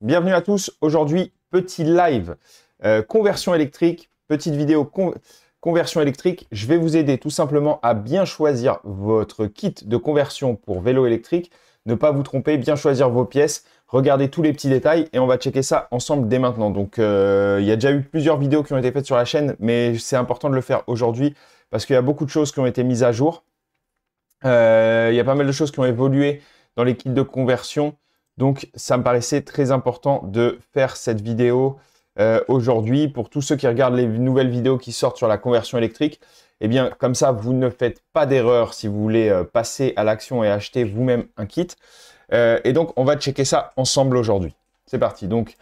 Bienvenue à tous. Aujourd'hui, petit live conversion électrique, petite vidéo conversion électrique. Je vais vous aider tout simplement à bien choisir votre kit de conversion pour vélo électrique. Ne pas vous tromper, bien choisir vos pièces. Regardez tous les petits détails et on va checker ça ensemble dès maintenant. Donc, il y a déjà eu plusieurs vidéos qui ont été faites sur la chaîne, mais c'est important de le faire aujourd'hui parce qu'il y a beaucoup de choses qui ont été mises à jour. Il y a pas mal de choses qui ont évolué dans les kits de conversion. Donc, ça me paraissait très important de faire cette vidéo aujourd'hui. Pour tous ceux qui regardent les nouvelles vidéos qui sortent sur la conversion électrique, eh bien, comme ça, vous ne faites pas d'erreur si vous voulez passer à l'action et acheter vous-même un kit. Et donc, on va checker ça ensemble aujourd'hui. C'est parti. Donc,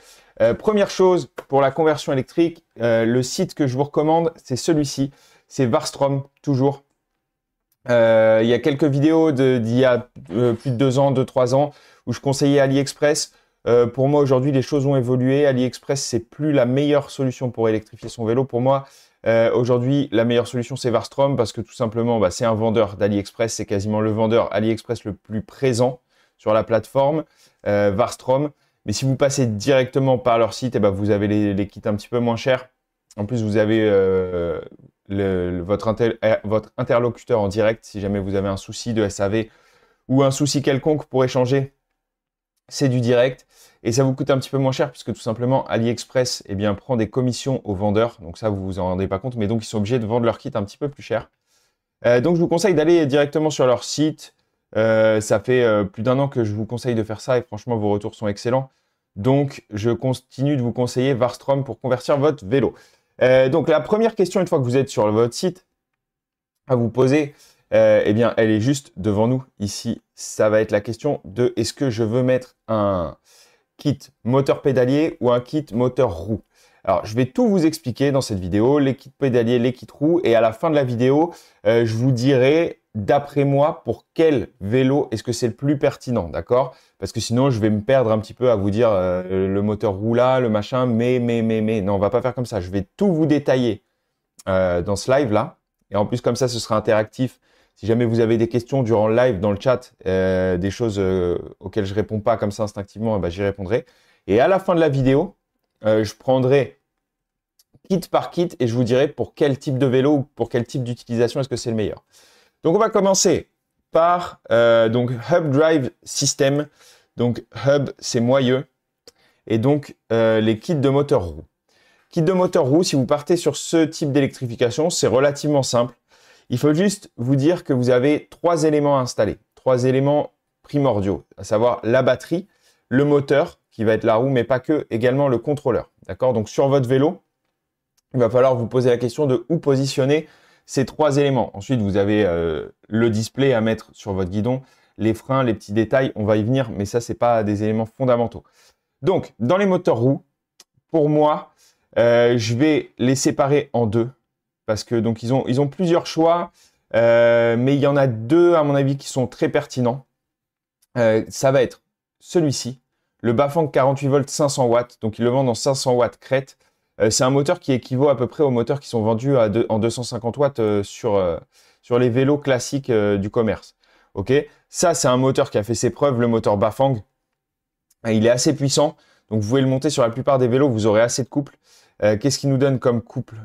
première chose, pour la conversion électrique, le site que je vous recommande, c'est celui-ci. C'est Varstrom, toujours. Il y a quelques vidéos d'il y a plus de 2 ans, 2-3 ans, où je conseillais AliExpress. Pour moi, aujourd'hui, les choses ont évolué. AliExpress, c'est plus la meilleure solution pour électrifier son vélo. Pour moi, aujourd'hui, la meilleure solution, c'est Varstrom, parce que tout simplement, c'est un vendeur d'AliExpress. C'est quasiment le vendeur AliExpress le plus présent sur la plateforme, Varstrom. Mais si vous passez directement par leur site, vous avez les kits un petit peu moins chers. En plus, vous avez votre interlocuteur en direct si jamais vous avez un souci de SAV ou un souci quelconque pour échanger. C'est du direct et ça vous coûte un petit peu moins cher puisque tout simplement AliExpress prend des commissions aux vendeurs. Donc ça, vous vous en rendez pas compte, mais donc ils sont obligés de vendre leur kit un petit peu plus cher. Donc je vous conseille d'aller directement sur leur site. Ça fait plus d'1 an que je vous conseille de faire ça et franchement, vos retours sont excellents. Donc je continue de vous conseiller Varstrom pour convertir votre vélo. Donc la première question, une fois que vous êtes sur votre site, à vous poser, elle est juste devant nous ici. Ça va être la question de est-ce que je veux mettre un kit moteur pédalier ou un kit moteur roue. Alors je vais tout vous expliquer dans cette vidéo, les kits pédaliers, les kits roues, et à la fin de la vidéo, je vous dirai d'après moi pour quel vélo est-ce que c'est le plus pertinent, d'accord? Parce que sinon je vais me perdre un petit peu à vous dire le moteur roue là, le machin, mais non, on va pas faire comme ça. Je vais tout vous détailler dans ce live là, et en plus comme ça ce sera interactif. Si jamais vous avez des questions durant le live, dans le chat, des choses auxquelles je réponds pas comme ça instinctivement, j'y répondrai. Et à la fin de la vidéo, je prendrai kit par kit et je vous dirai pour quel type de vélo ou pour quel type d'utilisation est-ce que c'est le meilleur. Donc on va commencer par donc Hub Drive System. Donc Hub, c'est moyeu. Et donc les kits de moteur roue. Kit de moteur roue, si vous partez sur ce type d'électrification, c'est relativement simple. Il faut juste vous dire que vous avez 3 éléments à installer, 3 éléments primordiaux, à savoir la batterie, le moteur, qui va être la roue, mais pas que, également le contrôleur. D'accord? Donc sur votre vélo, il va falloir vous poser la question de où positionner ces 3 éléments. Ensuite, vous avez le display à mettre sur votre guidon, les freins, les petits détails, on va y venir, mais ça, c'est pas des éléments fondamentaux. Donc, dans les moteurs roues, pour moi, je vais les séparer en 2. Parce que donc ils ont plusieurs choix, mais il y en a 2 à mon avis qui sont très pertinents. Ça va être celui-ci, le Bafang 48 volts 500 watts. Donc ils le vendent en 500 watts crête. C'est un moteur qui équivaut à peu près aux moteurs qui sont vendus en 250 watts sur les vélos classiques du commerce. Ok, ça c'est un moteur qui a fait ses preuves, le moteur Bafang. Il est assez puissant, donc vous pouvez le monter sur la plupart des vélos, vous aurez assez de couple. Qu'est-ce qu'il nous donne comme couple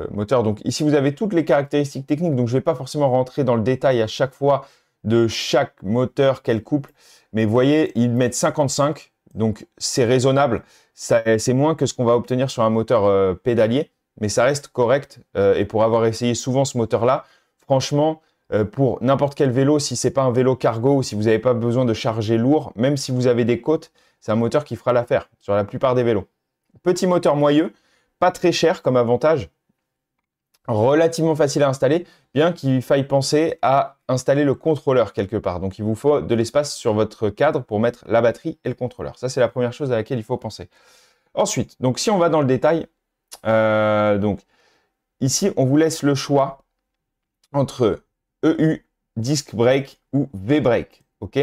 moteur? Donc ici, vous avez toutes les caractéristiques techniques. Donc je ne vais pas forcément rentrer dans le détail à chaque fois de chaque moteur, quel couple. Mais vous voyez, ils mettent 55. Donc c'est raisonnable. C'est moins que ce qu'on va obtenir sur un moteur pédalier. Mais ça reste correct. Et pour avoir essayé souvent ce moteur-là, franchement, pour n'importe quel vélo, si ce n'est pas un vélo cargo ou si vous n'avez pas besoin de charger lourd, même si vous avez des côtes, c'est un moteur qui fera l'affaire sur la plupart des vélos. Petit moteur moyeu, pas très cher comme avantage, relativement facile à installer, bien qu'il faille penser à installer le contrôleur quelque part. Donc il vous faut de l'espace sur votre cadre pour mettre la batterie et le contrôleur. Ça, c'est la première chose à laquelle il faut penser. Ensuite, donc si on va dans le détail, donc ici, on vous laisse le choix entre EU, disc brake ou V-brake. Ok,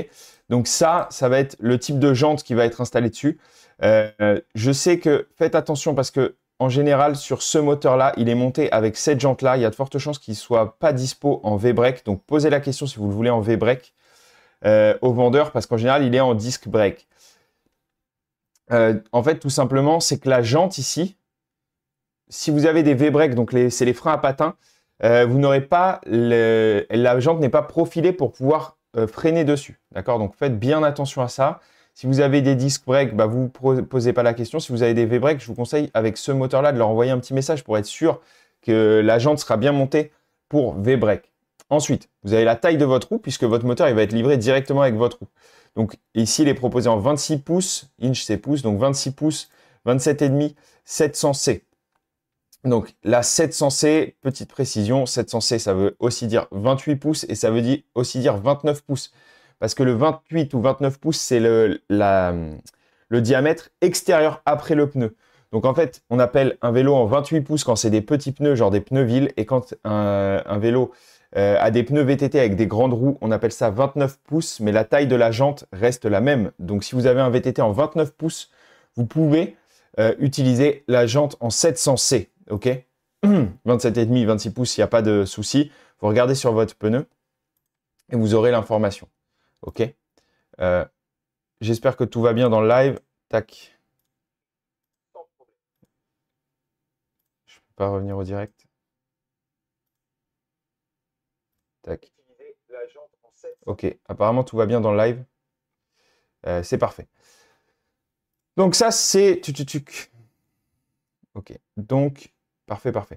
donc ça va être le type de jante qui va être installé dessus. Je sais que faites attention parce que en général sur ce moteur là il est monté avec cette jante là, il y a de fortes chances qu'il ne soit pas dispo en V-brake, donc posez la question si vous le voulez en V-brake au vendeur parce qu'en général il est en disc brake. En fait, tout simplement, c'est que la jante ici, si vous avez des V-breaks, donc c'est les freins à patins, vous n'aurez pas la jante n'est pas profilée pour pouvoir freiner dessus. D'accord? Donc faites bien attention à ça. Si vous avez des disc brakes, bah, vous ne vous posez pas la question. Si vous avez des V-breaks, je vous conseille avec ce moteur-là de leur envoyer un petit message pour être sûr que la jante sera bien montée pour V-break. Ensuite, vous avez la taille de votre roue puisque votre moteur il va être livré directement avec votre roue. Donc ici, il est proposé en 26 pouces, inch c'est pouces, donc 26 pouces, 27,5, 700C. Donc la 700C, petite précision, 700C ça veut aussi dire 28 pouces et ça veut aussi dire 29 pouces. Parce que le 28 ou 29 pouces, c'est le diamètre extérieur après le pneu. Donc en fait, on appelle un vélo en 28 pouces quand c'est des petits pneus, genre des pneus ville. Et quand un vélo a des pneus VTT avec des grandes roues, on appelle ça 29 pouces. Mais la taille de la jante reste la même. Donc si vous avez un VTT en 29 pouces, vous pouvez utiliser la jante en 700C. Ok, 27,5, 26 pouces, il n'y a pas de souci. Vous regardez sur votre pneu et vous aurez l'information. Ok, j'espère que tout va bien dans le live. Tac. Je ne peux pas revenir au direct. Tac. Ok, apparemment tout va bien dans le live. C'est parfait. Donc ça, c'est... Ok, donc... Parfait, parfait.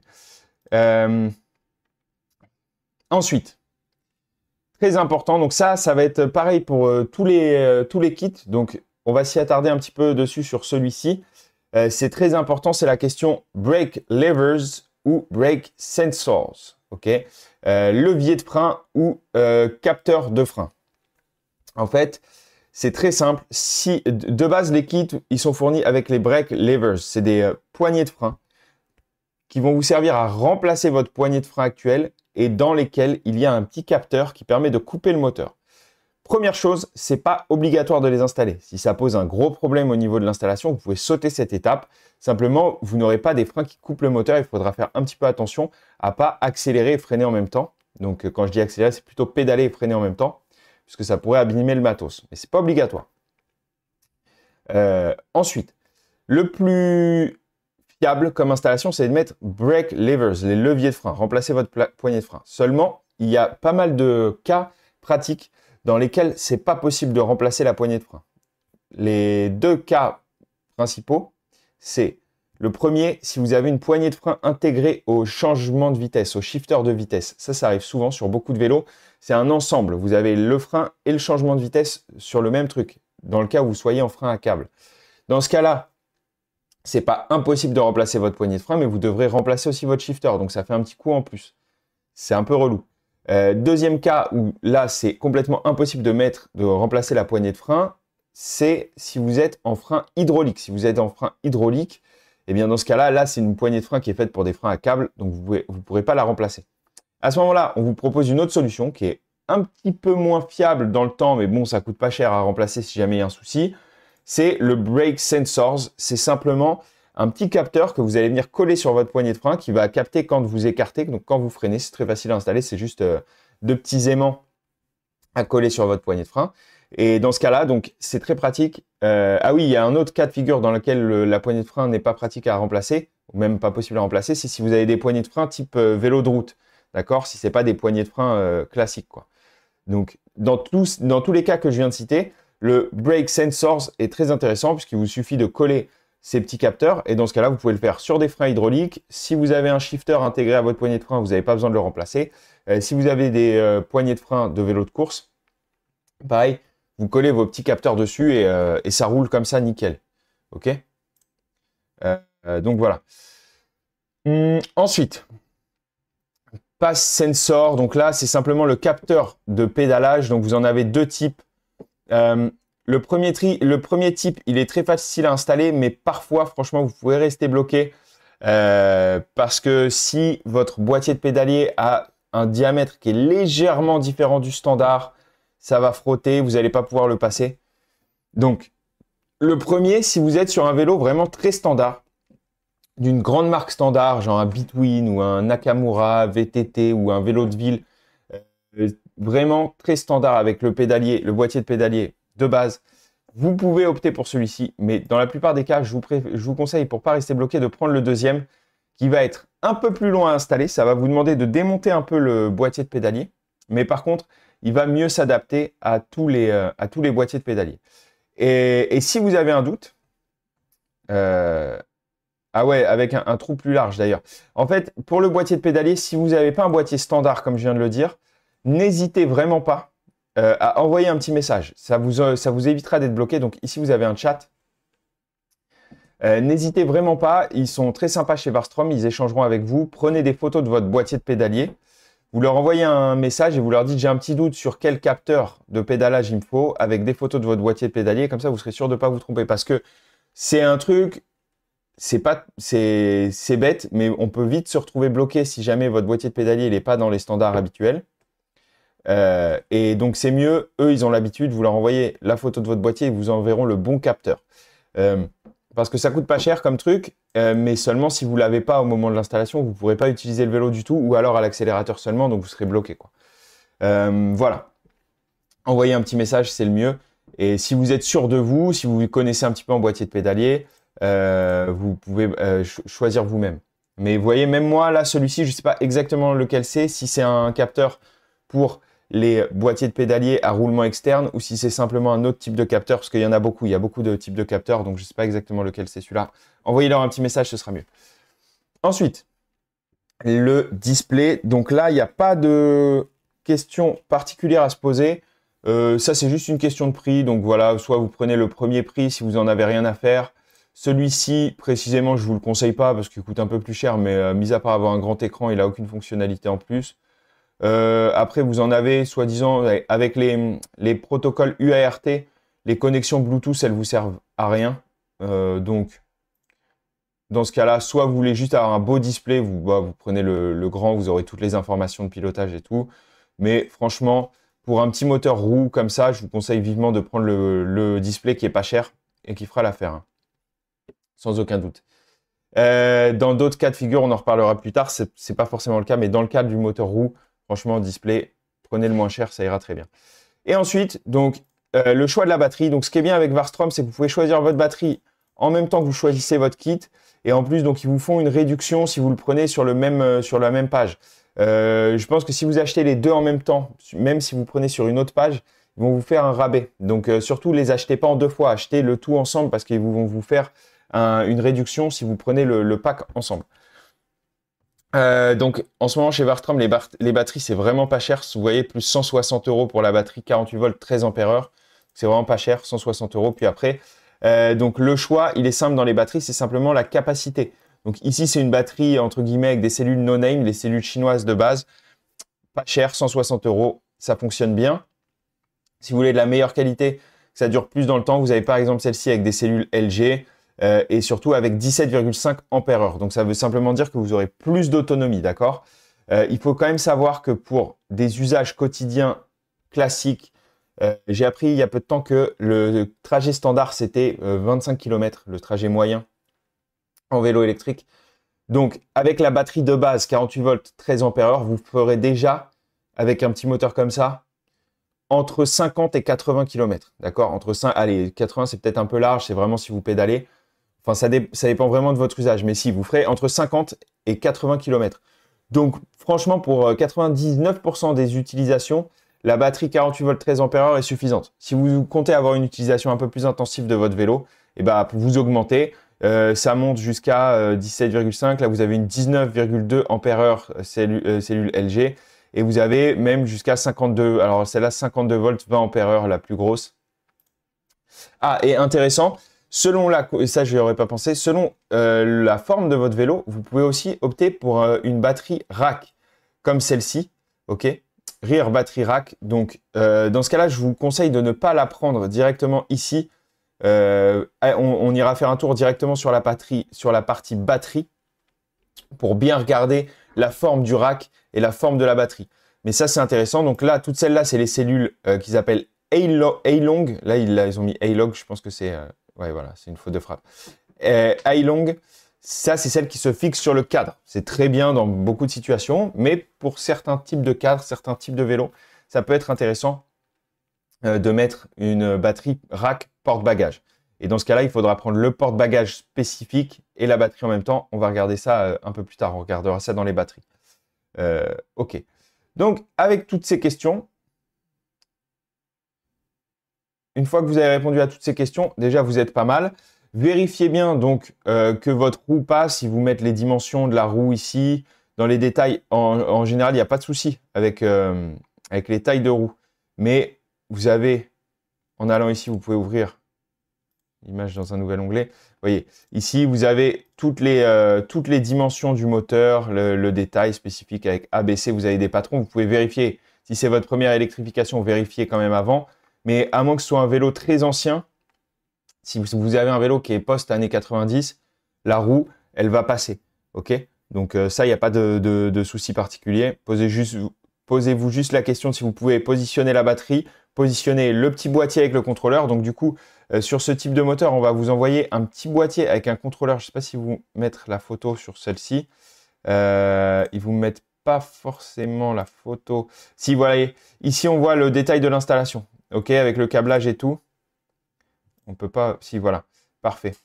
Ensuite, très important, donc ça va être pareil pour tous les kits. Donc, on va s'y attarder un petit peu dessus sur celui-ci. C'est très important, c'est la question brake levers ou brake sensors. Ok, levier de frein ou capteur de frein. En fait, c'est très simple. Si de base, les kits, ils sont fournis avec les brake levers. C'est des poignées de frein qui vont vous servir à remplacer votre poignée de frein actuelle et dans lesquelles il y a un petit capteur qui permet de couper le moteur. Première chose, c'est pas obligatoire de les installer. Si ça pose un gros problème au niveau de l'installation, vous pouvez sauter cette étape. Simplement, vous n'aurez pas des freins qui coupent le moteur. Il faudra faire un petit peu attention à pas accélérer et freiner en même temps. Donc, quand je dis accélérer, c'est plutôt pédaler et freiner en même temps, puisque ça pourrait abîmer le matos. Mais c'est pas obligatoire. Ensuite, le plus fiable comme installation, c'est de mettre brake levers, les leviers de frein, remplacer votre poignée de frein. Seulement, il y a pas mal de cas pratiques dans lesquels c'est pas possible de remplacer la poignée de frein. Les deux cas principaux, c'est le premier, si vous avez une poignée de frein intégrée au changement de vitesse, au shifter de vitesse. Ça arrive souvent sur beaucoup de vélos. C'est un ensemble. Vous avez le frein et le changement de vitesse sur le même truc, dans le cas où vous soyez en frein à câble. Dans ce cas-là, c'est pas impossible de remplacer votre poignée de frein, mais vous devrez remplacer aussi votre shifter. Donc, ça fait un petit coup en plus. C'est un peu relou. Deuxième cas où là, c'est complètement impossible de remplacer la poignée de frein, c'est si vous êtes en frein hydraulique. Si vous êtes en frein hydraulique, eh bien dans ce cas-là, là, c'est une poignée de frein qui est faite pour des freins à câble, donc vous ne pourrez pas la remplacer. À ce moment-là, on vous propose une autre solution qui est un petit peu moins fiable dans le temps, mais bon, ça coûte pas cher à remplacer si jamais il y a un souci. C'est le brake sensors. C'est simplement un petit capteur que vous allez venir coller sur votre poignée de frein qui va capter quand vous écartez, donc quand vous freinez. C'est très facile à installer, c'est juste deux petits aimants à coller sur votre poignée de frein. Et dans ce cas-là, donc c'est très pratique. Ah oui, il y a un autre cas de figure dans lequel la poignée de frein n'est pas pratique à remplacer, ou même pas possible à remplacer, c'est si vous avez des poignées de frein type vélo de route. D'accord? Si ce n'est pas des poignées de frein classiques, quoi. Donc, dans tous les cas que je viens de citer, le brake sensors est très intéressant puisqu'il vous suffit de coller ces petits capteurs et dans ce cas-là, vous pouvez le faire sur des freins hydrauliques. Si vous avez un shifter intégré à votre poignée de frein, vous n'avez pas besoin de le remplacer. Si vous avez des poignées de frein de vélo de course, pareil, vous collez vos petits capteurs dessus et ça roule comme ça, nickel. Ok? Donc voilà. Ensuite, pass sensor. Donc là, c'est simplement le capteur de pédalage. Donc vous en avez deux types. Le premier type, il est très facile à installer, mais parfois, franchement, vous pouvez rester bloqué parce que si votre boîtier de pédalier a un diamètre qui est légèrement différent du standard, ça va frotter, vous n'allez pas pouvoir le passer. Donc, le premier, si vous êtes sur un vélo vraiment très standard, d'une grande marque standard, genre un Bitwin ou un Nakamura VTT ou un vélo de ville, vraiment très standard avec le pédalier, le boîtier de pédalier de base, Vous pouvez opter pour celui-ci, mais dans la plupart des cas, je vous conseille, pour ne pas rester bloqué, de prendre le deuxième, qui va être un peu plus long à installer. Ça va vous demander de démonter un peu le boîtier de pédalier, mais par contre, il va mieux s'adapter à tous les boîtiers de pédalier. Et si vous avez un doute, ah ouais, avec un trou plus large d'ailleurs. En fait, pour le boîtier de pédalier, si vous n'avez pas un boîtier standard, comme je viens de le dire, n'hésitez vraiment pas à envoyer un petit message. Ça vous évitera d'être bloqué. Donc ici, vous avez un chat. N'hésitez vraiment pas. Ils sont très sympas chez Varstrom. Ils échangeront avec vous. Prenez des photos de votre boîtier de pédalier. Vous leur envoyez un message et vous leur dites « J'ai un petit doute sur quel capteur de pédalage il me faut » avec des photos de votre boîtier de pédalier. Comme ça, vous serez sûr de ne pas vous tromper. Parce que c'est un truc, c'est bête, mais on peut vite se retrouver bloqué si jamais votre boîtier de pédalier n'est pas dans les standards habituels. Et donc, c'est mieux. Eux, ils ont l'habitude. Vous leur envoyez la photo de votre boîtier et ils vous enverront le bon capteur. Parce que ça coûte pas cher comme truc, mais seulement si vous ne l'avez pas au moment de l'installation, vous ne pourrez pas utiliser le vélo du tout, ou alors à l'accélérateur seulement, donc vous serez bloqué, quoi. Voilà. Envoyez un petit message, c'est le mieux. Et si vous êtes sûr de vous, si vous connaissez un petit peu en boîtier de pédalier, vous pouvez choisir vous-même. Mais vous voyez, même moi, là, celui-ci, je ne sais pas exactement lequel c'est, si c'est un capteur pour les boîtiers de pédalier à roulement externe ou si c'est simplement un autre type de capteur, parce qu'il y en a beaucoup, il y a beaucoup de types de capteurs, donc je ne sais pas exactement lequel c'est celui-là. Envoyez-leur un petit message, ce sera mieux. Ensuite, le display. Donc là, il n'y a pas de question particulière à se poser. Ça, c'est juste une question de prix. Donc voilà, soit vous prenez le premier prix si vous n'en avez rien à faire. Celui-ci, précisément, je ne vous le conseille pas parce qu'il coûte un peu plus cher, mais mis à part avoir un grand écran, il n'a aucune fonctionnalité en plus. Après, vous en avez, soi-disant, avec les protocoles UART, les connexions Bluetooth, elles vous servent à rien. Donc, dans ce cas-là, soit vous voulez juste avoir un beau display, vous prenez le grand, vous aurez toutes les informations de pilotage et tout. Mais franchement, pour un petit moteur roue comme ça, je vous conseille vivement de prendre le display qui est pas cher et qui fera l'affaire, hein. Sans aucun doute. Dans d'autres cas de figure, on en reparlera plus tard, c'est pas forcément le cas, mais dans le cas du moteur roue, franchement, display, prenez le moins cher, ça ira très bien. Et ensuite, donc, le choix de la batterie. Donc, ce qui est bien avec Varstrom, c'est que vous pouvez choisir votre batterie en même temps que vous choisissez votre kit. Et en plus, donc, ils vous font une réduction si vous le prenez sur la même page. Je pense que si vous achetez les deux en même temps, même si vous prenez sur une autre page, ils vont vous faire un rabais. Donc, surtout, les achetez pas en deux fois. Achetez le tout ensemble parce qu'ils vont vous faire une réduction si vous prenez le pack ensemble. Donc, en ce moment, chez Varstrom, les batteries, c'est vraiment pas cher. Vous voyez, plus 160 € pour la batterie 48 volts 13 ampères. C'est vraiment pas cher, 160 €. Puis après, donc le choix, il est simple dans les batteries, c'est simplement la capacité. Donc ici, c'est une batterie, entre guillemets, avec des cellules no-name, les cellules chinoises de base. Pas cher, 160 €. Ça fonctionne bien. Si vous voulez de la meilleure qualité, que ça dure plus dans le temps, vous avez par exemple celle-ci avec des cellules LG. Et surtout avec 17,5 ampères-heure. Donc ça veut simplement dire que vous aurez plus d'autonomie, d'accord? Il faut quand même savoir que pour des usages quotidiens classiques, j'ai appris il y a peu de temps que le trajet standard, c'était 25 km, le trajet moyen en vélo électrique. Donc avec la batterie de base, 48 volts, 13 ampères-heure, vous ferez déjà, avec un petit moteur comme ça, entre 50 et 80 km, d'accord? Allez, 80, c'est peut-être un peu large, c'est vraiment si vous pédalez. Enfin, ça dépend vraiment de votre usage. Mais si, vous ferez entre 50 et 80 km. Donc, franchement, pour 99% des utilisations, la batterie 48 volts 13 ampères-heure est suffisante. Si vous comptez avoir une utilisation un peu plus intensive de votre vélo, eh ben, vous augmentez. Ça monte jusqu'à 17,5. Là, vous avez une 19,2 ampères-heure cellule LG. Et vous avez même jusqu'à 52. Alors, celle-là, 52 volts 20 ampères-heure, la plus grosse. Ah, et intéressant. Selon ça je n'y aurais pas pensé, selon la forme de votre vélo, vous pouvez aussi opter pour une batterie rack, comme celle-ci, ok? Rear Battery Rack. Donc, dans ce cas-là, je vous conseille de ne pas la prendre directement ici. On ira faire un tour directement sur la partie batterie pour bien regarder la forme du rack et la forme de la batterie. Mais ça, c'est intéressant. Donc là, toutes celles-là, c'est les cellules qu'ils appellent A-Long. Là, ils ont mis A-Log, je pense que c'est... ouais, voilà, c'est une faute de frappe. A-Long, ça, c'est celle qui se fixe sur le cadre. C'est très bien dans beaucoup de situations, mais pour certains types de cadres, certains types de vélos, ça peut être intéressant de mettre une batterie rack porte-bagages. Et dans ce cas-là, il faudra prendre le porte-bagages spécifique et la batterie en même temps. On va regarder ça un peu plus tard. On regardera ça dans les batteries. OK. Donc, avec toutes ces questions, une fois que vous avez répondu à toutes ces questions, déjà, vous êtes pas mal. Vérifiez bien donc que votre roue passe. Ils vous mettent les dimensions de la roue ici. Dans les détails, en général, il n'y a pas de souci avec les tailles de roue. Mais vous avez, en allant ici, vous pouvez ouvrir l'image dans un nouvel onglet. Vous voyez, ici, vous avez toutes les dimensions du moteur, le détail spécifique avec ABC. Vous avez des patrons. Vous pouvez vérifier. Si c'est votre première électrification, vérifiez quand même avant. Mais à moins que ce soit un vélo très ancien, si vous avez un vélo qui est post-années 90, la roue, elle va passer. OK? Donc ça, il n'y a pas de souci particulier. Posez-vous juste la question si vous pouvez positionner la batterie, positionner le petit boîtier avec le contrôleur. Donc du coup, sur ce type de moteur, on va vous envoyer un petit boîtier avec un contrôleur. Je ne sais pas si vous mettre la photo sur celle-ci. Ils ne vous mettent pas forcément la photo. Si, voilà, ici, on voit le détail de l'installation. OK, avec le câblage et tout. On peut pas... Si, voilà. Parfait.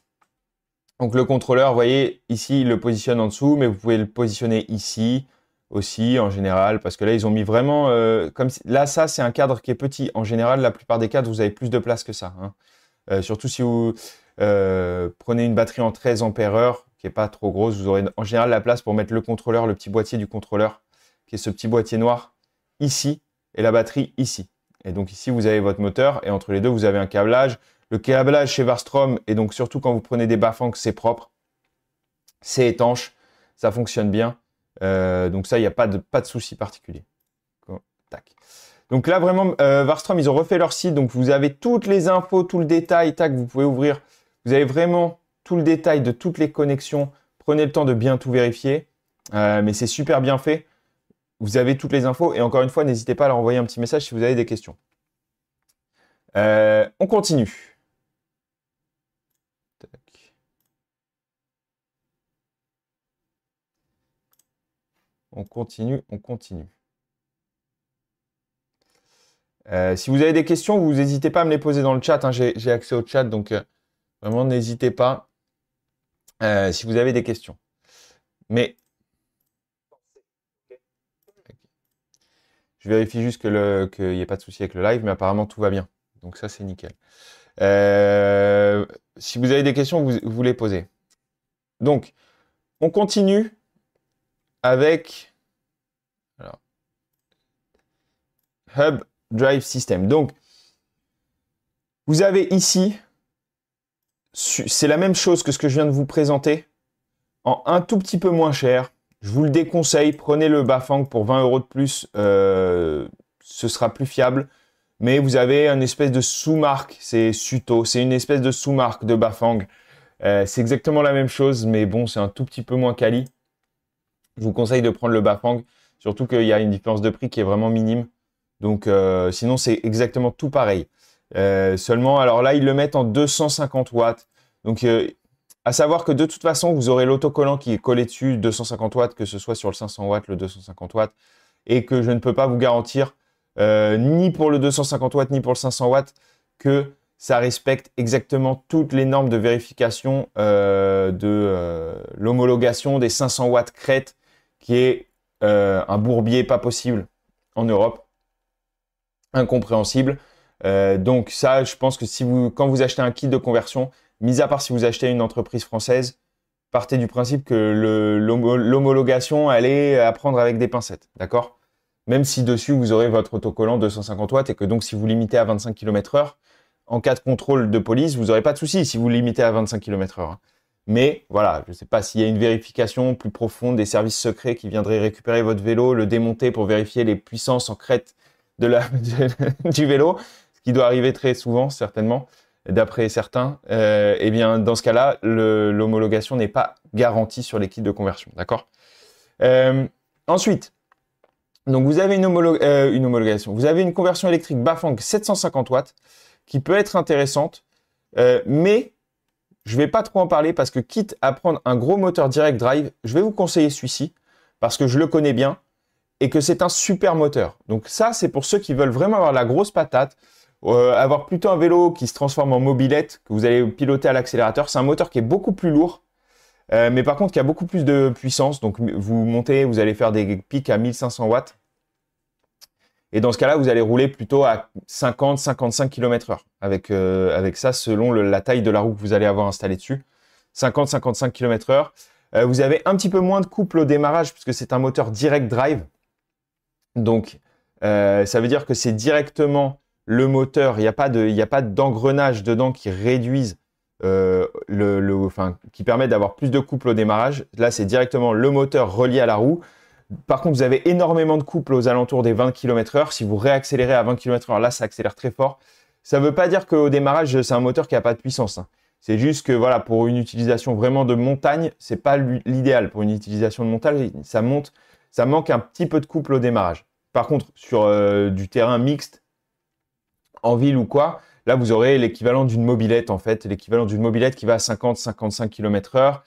Donc, le contrôleur, vous voyez, ici, il le positionne en dessous, mais vous pouvez le positionner ici aussi, en général, parce que là, ils ont mis vraiment... comme si... Là, ça, c'est un cadre qui est petit. En général, la plupart des cadres, vous avez plus de place que ça. Hein. Surtout si vous prenez une batterie en 13 ampères-heure, qui n'est pas trop grosse, vous aurez en général la place pour mettre le contrôleur, le petit boîtier du contrôleur, qui est ce petit boîtier noir, ici, et la batterie ici. Et donc ici, vous avez votre moteur, et entre les deux, vous avez un câblage. Le câblage chez Varstrom, et donc surtout quand vous prenez des Bafang, c'est propre, c'est étanche, ça fonctionne bien. Donc ça, il n'y a pas de souci particulier. Tac. Donc là, vraiment, Varstrom, ils ont refait leur site, donc vous avez toutes les infos, tout le détail, tac, vous pouvez ouvrir. Vous avez vraiment tout le détail de toutes les connexions. Prenez le temps de bien tout vérifier, mais c'est super bien fait. Vous avez toutes les infos, et encore une fois, n'hésitez pas à leur envoyer un petit message si vous avez des questions. On continue. Tac. On continue, on continue. Si vous avez des questions, vous n'hésitez pas à me les poser dans le chat. Hein. J'ai accès au chat, donc vraiment, n'hésitez pas si vous avez des questions. Mais je vérifie juste qu'il n'y ait pas de souci avec le live, mais apparemment, tout va bien. Donc ça, c'est nickel. Si vous avez des questions, vous les posez. Donc, on continue avec alors, Hub Drive System. Donc, vous avez ici, c'est la même chose que ce que je viens de vous présenter, en un tout petit peu moins cher. Je vous le déconseille, prenez le Bafang pour 20 € de plus, ce sera plus fiable. Mais vous avez une espèce de sous-marque, c'est Suto, c'est une espèce de sous-marque de Bafang. C'est exactement la même chose, mais bon, c'est un tout petit peu moins quali. Je vous conseille de prendre le Bafang, surtout qu'il y a une différence de prix qui est vraiment minime. Donc, sinon, c'est exactement tout pareil. Seulement, alors là, ils le mettent en 250 watts. Donc, à savoir que de toute façon, vous aurez l'autocollant qui est collé dessus, 250 watts, que ce soit sur le 500 watts, le 250 watts, et que je ne peux pas vous garantir, ni pour le 250 watts, ni pour le 500 watts, que ça respecte exactement toutes les normes de vérification de l'homologation des 500 watts crête, qui est un bourbier pas possible en Europe, incompréhensible. Donc ça, je pense que quand vous achetez un kit de conversion, mis à part si vous achetez une entreprise française, partez du principe que l'homologation, elle est à prendre avec des pincettes, d'accord? Même si dessus, vous aurez votre autocollant 250 watts et que donc si vous limitez à 25 km/h, en cas de contrôle de police, vous n'aurez pas de souci si vous limitez à 25 km/h. Mais voilà, je ne sais pas s'il y a une vérification plus profonde des services secrets qui viendraient récupérer votre vélo, le démonter pour vérifier les puissances en crête du vélo, ce qui doit arriver très souvent, certainement, d'après certains. Eh bien, dans ce cas-là, l'homologation n'est pas garantie sur les kits de conversion. D'accord? Ensuite, donc vous avez une homologation. Vous avez une conversion électrique Bafang 750 watts qui peut être intéressante, mais je ne vais pas trop en parler parce que quitte à prendre un gros moteur direct drive, je vais vous conseiller celui-ci parce que je le connais bien et que c'est un super moteur. Donc ça, c'est pour ceux qui veulent vraiment avoir la grosse patate. avoir plutôt un vélo qui se transforme en mobilette, que vous allez piloter à l'accélérateur. C'est un moteur qui est beaucoup plus lourd, mais par contre qui a beaucoup plus de puissance. Donc vous montez, vous allez faire des pics à 1500 watts. Et dans ce cas-là, vous allez rouler plutôt à 50-55 km/h avec ça, selon la taille de la roue que vous allez avoir installée dessus. 50-55 km/h. Vous avez un petit peu moins de couple au démarrage puisque c'est un moteur direct drive. Donc, ça veut dire que c'est directement le moteur. Il n'y a pas d'engrenage dedans qui réduisent, qui permet d'avoir plus de couple au démarrage. Là, c'est directement le moteur relié à la roue. Par contre, vous avez énormément de couple aux alentours des 20 km/h. Si vous réaccélérez à 20 km/h, là, ça accélère très fort. Ça ne veut pas dire qu'au démarrage, c'est un moteur qui n'a pas de puissance, hein. C'est juste que voilà, pour une utilisation vraiment de montagne, ce n'est pas l'idéal. Pour une utilisation de montagne, ça manque un petit peu de couple au démarrage. Par contre, sur du terrain mixte, en ville ou quoi, là, vous aurez l'équivalent d'une mobilette, en fait. L'équivalent d'une mobilette qui va à 50-55 km/h.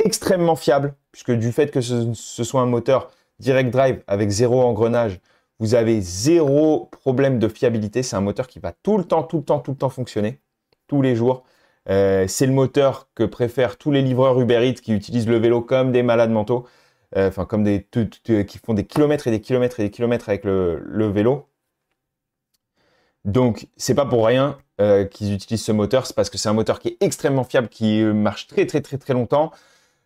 Extrêmement fiable, puisque du fait que ce soit un moteur direct drive avec zéro engrenage, vous avez zéro problème de fiabilité. C'est un moteur qui va tout le temps fonctionner, tous les jours. C'est le moteur que préfèrent tous les livreurs Uber Eats qui utilisent le vélo comme des malades mentaux, comme qui font des kilomètres et des kilomètres et des kilomètres avec le vélo. Donc, c'est pas pour rien qu'ils utilisent ce moteur, c'est parce que c'est un moteur qui est extrêmement fiable, qui marche très longtemps,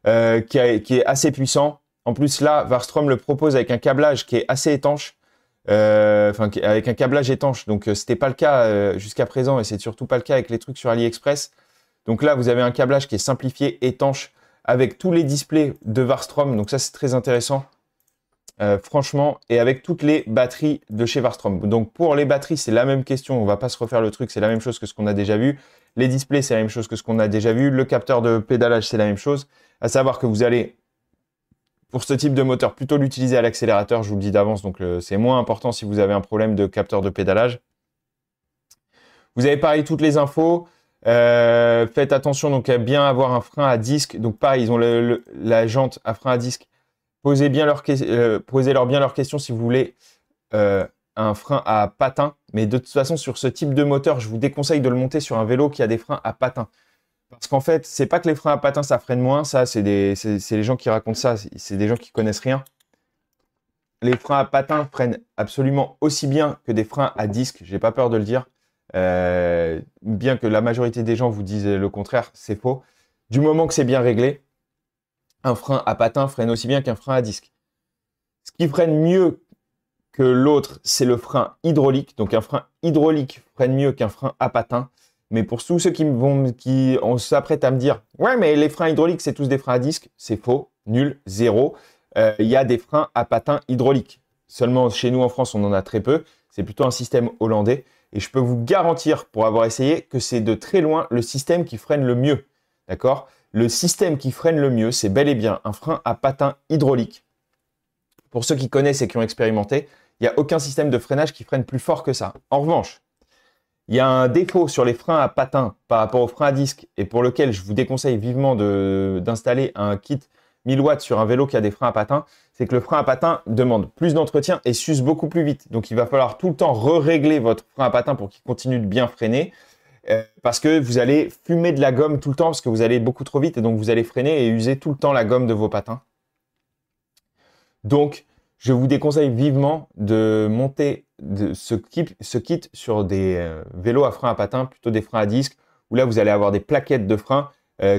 qui est assez puissant. En plus, là, Varstrom le propose avec un câblage qui est assez étanche, avec un câblage étanche. Donc, c'était pas le cas jusqu'à présent et c'est surtout pas le cas avec les trucs sur AliExpress. Donc là, vous avez un câblage qui est simplifié, étanche, avec tous les displays de Varstrom. Donc ça, c'est très intéressant, franchement, et avec toutes les batteries de chez Varstrom. Donc pour les batteries, c'est la même question. On va pas se refaire le truc, c'est la même chose que ce qu'on a déjà vu. Les displays, c'est la même chose que ce qu'on a déjà vu. Le capteur de pédalage, c'est la même chose. À savoir que vous allez, pour ce type de moteur, plutôt l'utiliser à l'accélérateur, je vous le dis d'avance. Donc c'est moins important si vous avez un problème de capteur de pédalage. Vous avez pareil toutes les infos. Faites attention donc à bien avoir un frein à disque. Donc pareil, ils ont la jante à frein à disque. Posez-leur bien leurs questions si vous voulez un frein à patin. Mais de toute façon, sur ce type de moteur, je vous déconseille de le monter sur un vélo qui a des freins à patin. Parce qu'en fait, c'est pas que les freins à patin, ça freine moins. Ça, c'est les gens qui racontent ça. C'est des gens qui connaissent rien. Les freins à patin freinent absolument aussi bien que des freins à disque. J'ai pas peur de le dire. Bien que la majorité des gens vous disent le contraire, c'est faux. Du moment que c'est bien réglé, un frein à patin freine aussi bien qu'un frein à disque. Ce qui freine mieux que l'autre, c'est le frein hydraulique. Donc un frein hydraulique freine mieux qu'un frein à patin. Mais pour tous ceux on s'apprête à me dire « Ouais, mais les freins hydrauliques, c'est tous des freins à disque », c'est faux, nul, zéro. Il y a des freins à patin hydrauliques. Seulement, chez nous en France, on en a très peu. C'est plutôt un système hollandais. Et je peux vous garantir, pour avoir essayé, que c'est de très loin le système qui freine le mieux. D'accord ? Le système qui freine le mieux, c'est bel et bien un frein à patin hydraulique. Pour ceux qui connaissent et qui ont expérimenté, il n'y a aucun système de freinage qui freine plus fort que ça. En revanche, il y a un défaut sur les freins à patin par rapport aux freins à disque et pour lequel je vous déconseille vivement d'installer un kit 1000 watts sur un vélo qui a des freins à patin, c'est que le frein à patin demande plus d'entretien et s'use beaucoup plus vite. Donc, il va falloir tout le temps régler votre frein à patin pour qu'il continue de bien freiner parce que vous allez fumer de la gomme tout le temps parce que vous allez beaucoup trop vite et donc vous allez freiner et user tout le temps la gomme de vos patins. Donc, je vous déconseille vivement de monter ce kit sur des vélos à frein à patin, plutôt des freins à disque, où là, vous allez avoir des plaquettes de frein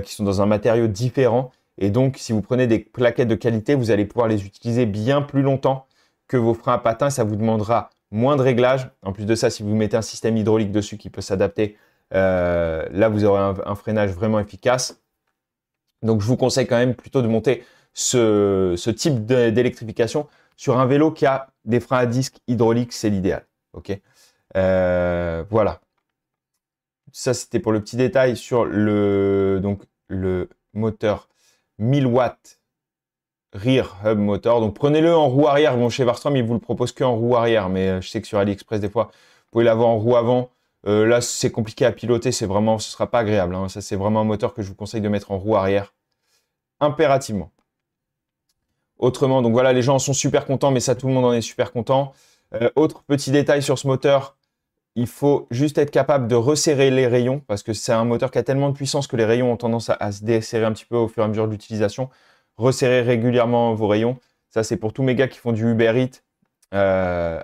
qui sont dans un matériau différent. Et donc, si vous prenez des plaquettes de qualité, vous allez pouvoir les utiliser bien plus longtemps que vos freins à patin. Ça vous demandera moins de réglages. En plus de ça, si vous mettez un système hydraulique dessus qui peut s'adapter, là, vous aurez un freinage vraiment efficace. Donc, je vous conseille quand même plutôt de monter ce type d'électrification sur un vélo qui a des freins à disque hydrauliques, c'est l'idéal. Ok, voilà. Ça, c'était pour le petit détail sur le moteur 1000 watts Rear Hub Motor. Donc, prenez-le en roue arrière. Bon, chez Varstrom, ils vous le proposent qu'en roue arrière. Mais je sais que sur AliExpress, des fois, vous pouvez l'avoir en roue avant. Là, c'est compliqué à piloter. Ce sera pas agréable, hein. Ça, c'est vraiment un moteur que je vous conseille de mettre en roue arrière. Impérativement. Autrement, donc voilà, les gens en sont super contents, mais ça, tout le monde en est super content. Autre petit détail sur ce moteur, il faut juste être capable de resserrer les rayons parce que c'est un moteur qui a tellement de puissance que les rayons ont tendance à se desserrer un petit peu au fur et à mesure de l'utilisation. Resserrez régulièrement vos rayons. Ça, c'est pour tous mes gars qui font du Uber Eats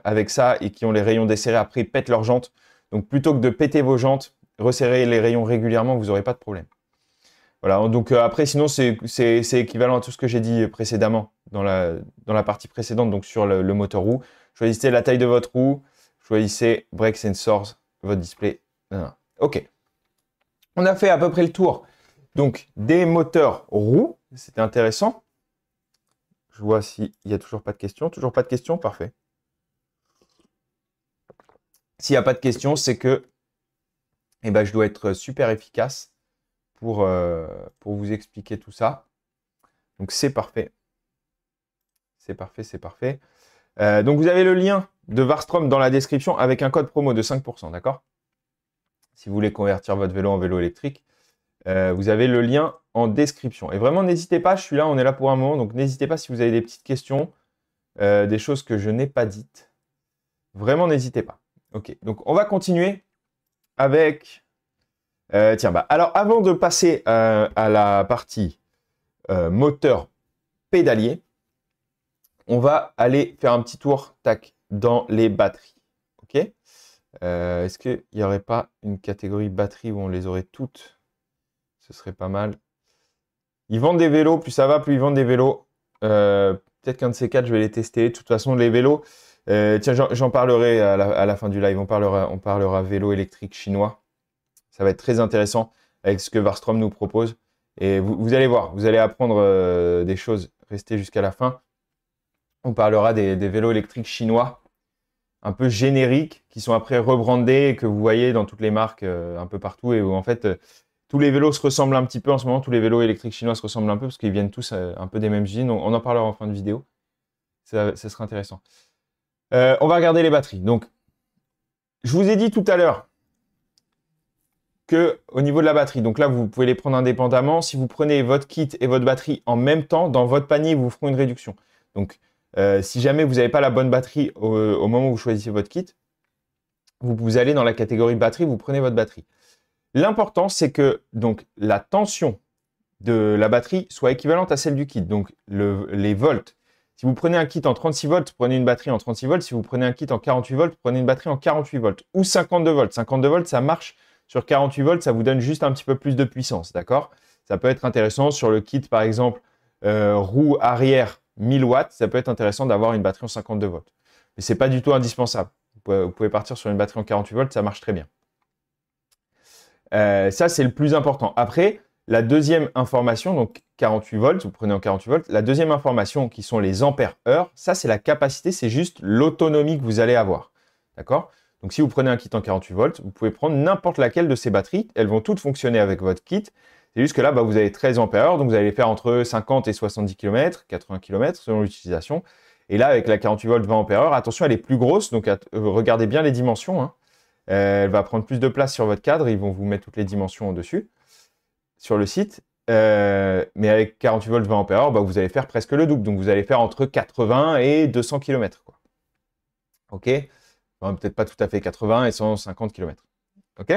avec ça et qui ont les rayons desserrés. Après, ils pètent leurs jantes. Donc, plutôt que de péter vos jantes, resserrez les rayons régulièrement, vous n'aurez pas de problème. Voilà, donc après, sinon, c'est équivalent à tout ce que j'ai dit précédemment dans la partie précédente, donc sur le moteur roue. Choisissez la taille de votre roue, choisissez Brake Sensors, votre display. OK. On a fait à peu près le tour donc, des moteurs roues. C'était intéressant. Je vois s'il n'y a toujours pas de questions. Toujours pas de questions? Parfait. S'il n'y a pas de questions, c'est que je dois être super efficace pour vous expliquer tout ça. Donc, c'est parfait. C'est parfait, c'est parfait. Donc, vous avez le lien de Varstrom dans la description avec un code promo de 5%, d'accord? Si vous voulez convertir votre vélo en vélo électrique, vous avez le lien en description. Et vraiment, n'hésitez pas, je suis là, on est là pour un moment, donc n'hésitez pas si vous avez des petites questions, des choses que je n'ai pas dites. Vraiment, n'hésitez pas. Ok, donc on va continuer avec... alors avant de passer à la partie moteur pédalier, on va aller faire un petit tour, tac, dans les batteries. Ok. Est-ce qu'il n'y aurait pas une catégorie batterie où on les aurait toutes? Ce serait pas mal. Ils vendent des vélos, plus ça va, plus ils vendent des vélos. Peut-être qu'un de ces quatre, je vais les tester. De toute façon, les vélos, tiens, j'en parlerai à la fin du live. On parlera vélo électrique chinois. Ça va être très intéressant avec ce que Varstrom nous propose. Et vous allez voir, vous allez apprendre des choses. Restez jusqu'à la fin. On parlera des vélos électriques chinois, un peu génériques, qui sont après rebrandés et que vous voyez dans toutes les marques un peu partout. Et où en fait, tous les vélos se ressemblent un petit peu en ce moment. Tous les vélos électriques chinois se ressemblent un peu parce qu'ils viennent tous un peu des mêmes usines. On en parlera en fin de vidéo. Ça sera intéressant. On va regarder les batteries. Donc, je vous ai dit tout à l'heure qu'au niveau de la batterie, donc là, vous pouvez les prendre indépendamment. Si vous prenez votre kit et votre batterie en même temps, dans votre panier, ils vous feront une réduction. Donc, si jamais vous n'avez pas la bonne batterie au moment où vous choisissez votre kit, vous allez dans la catégorie batterie, vous prenez votre batterie. L'important, c'est que donc, la tension de la batterie soit équivalente à celle du kit. Donc, les volts. Si vous prenez un kit en 36 volts, prenez une batterie en 36 volts. Si vous prenez un kit en 48 volts, prenez une batterie en 48 volts. Ou 52 volts. 52 volts, ça marche sur 48 volts, ça vous donne juste un petit peu plus de puissance, d'accord? Ça peut être intéressant sur le kit, par exemple, roue arrière 1000 watts, ça peut être intéressant d'avoir une batterie en 52 volts. Mais ce n'est pas du tout indispensable. Vous pouvez partir sur une batterie en 48 volts, ça marche très bien. Ça, c'est le plus important. Après, la deuxième information, donc 48 volts, vous prenez en 48 volts. La deuxième information, qui sont les ampères-heure, ça, c'est la capacité, c'est juste l'autonomie que vous allez avoir. D'accord? Donc, si vous prenez un kit en 48 volts, vous pouvez prendre n'importe laquelle de ces batteries. Elles vont toutes fonctionner avec votre kit. C'est juste que là, vous avez 13 ampères-heure, donc vous allez faire entre 50 et 70 km, 80 km selon l'utilisation. Et là, avec la 48 volts 20 ampères-heure, attention, elle est plus grosse, donc regardez bien les dimensions. Hein. Elle va prendre plus de place sur votre cadre, ils vont vous mettre toutes les dimensions au-dessus, sur le site. Mais avec 48 volts 20 ampères-heure, vous allez faire presque le double. Donc, vous allez faire entre 80 et 200 km. Quoi. OK, peut-être pas tout à fait 80 et 150 km. OK,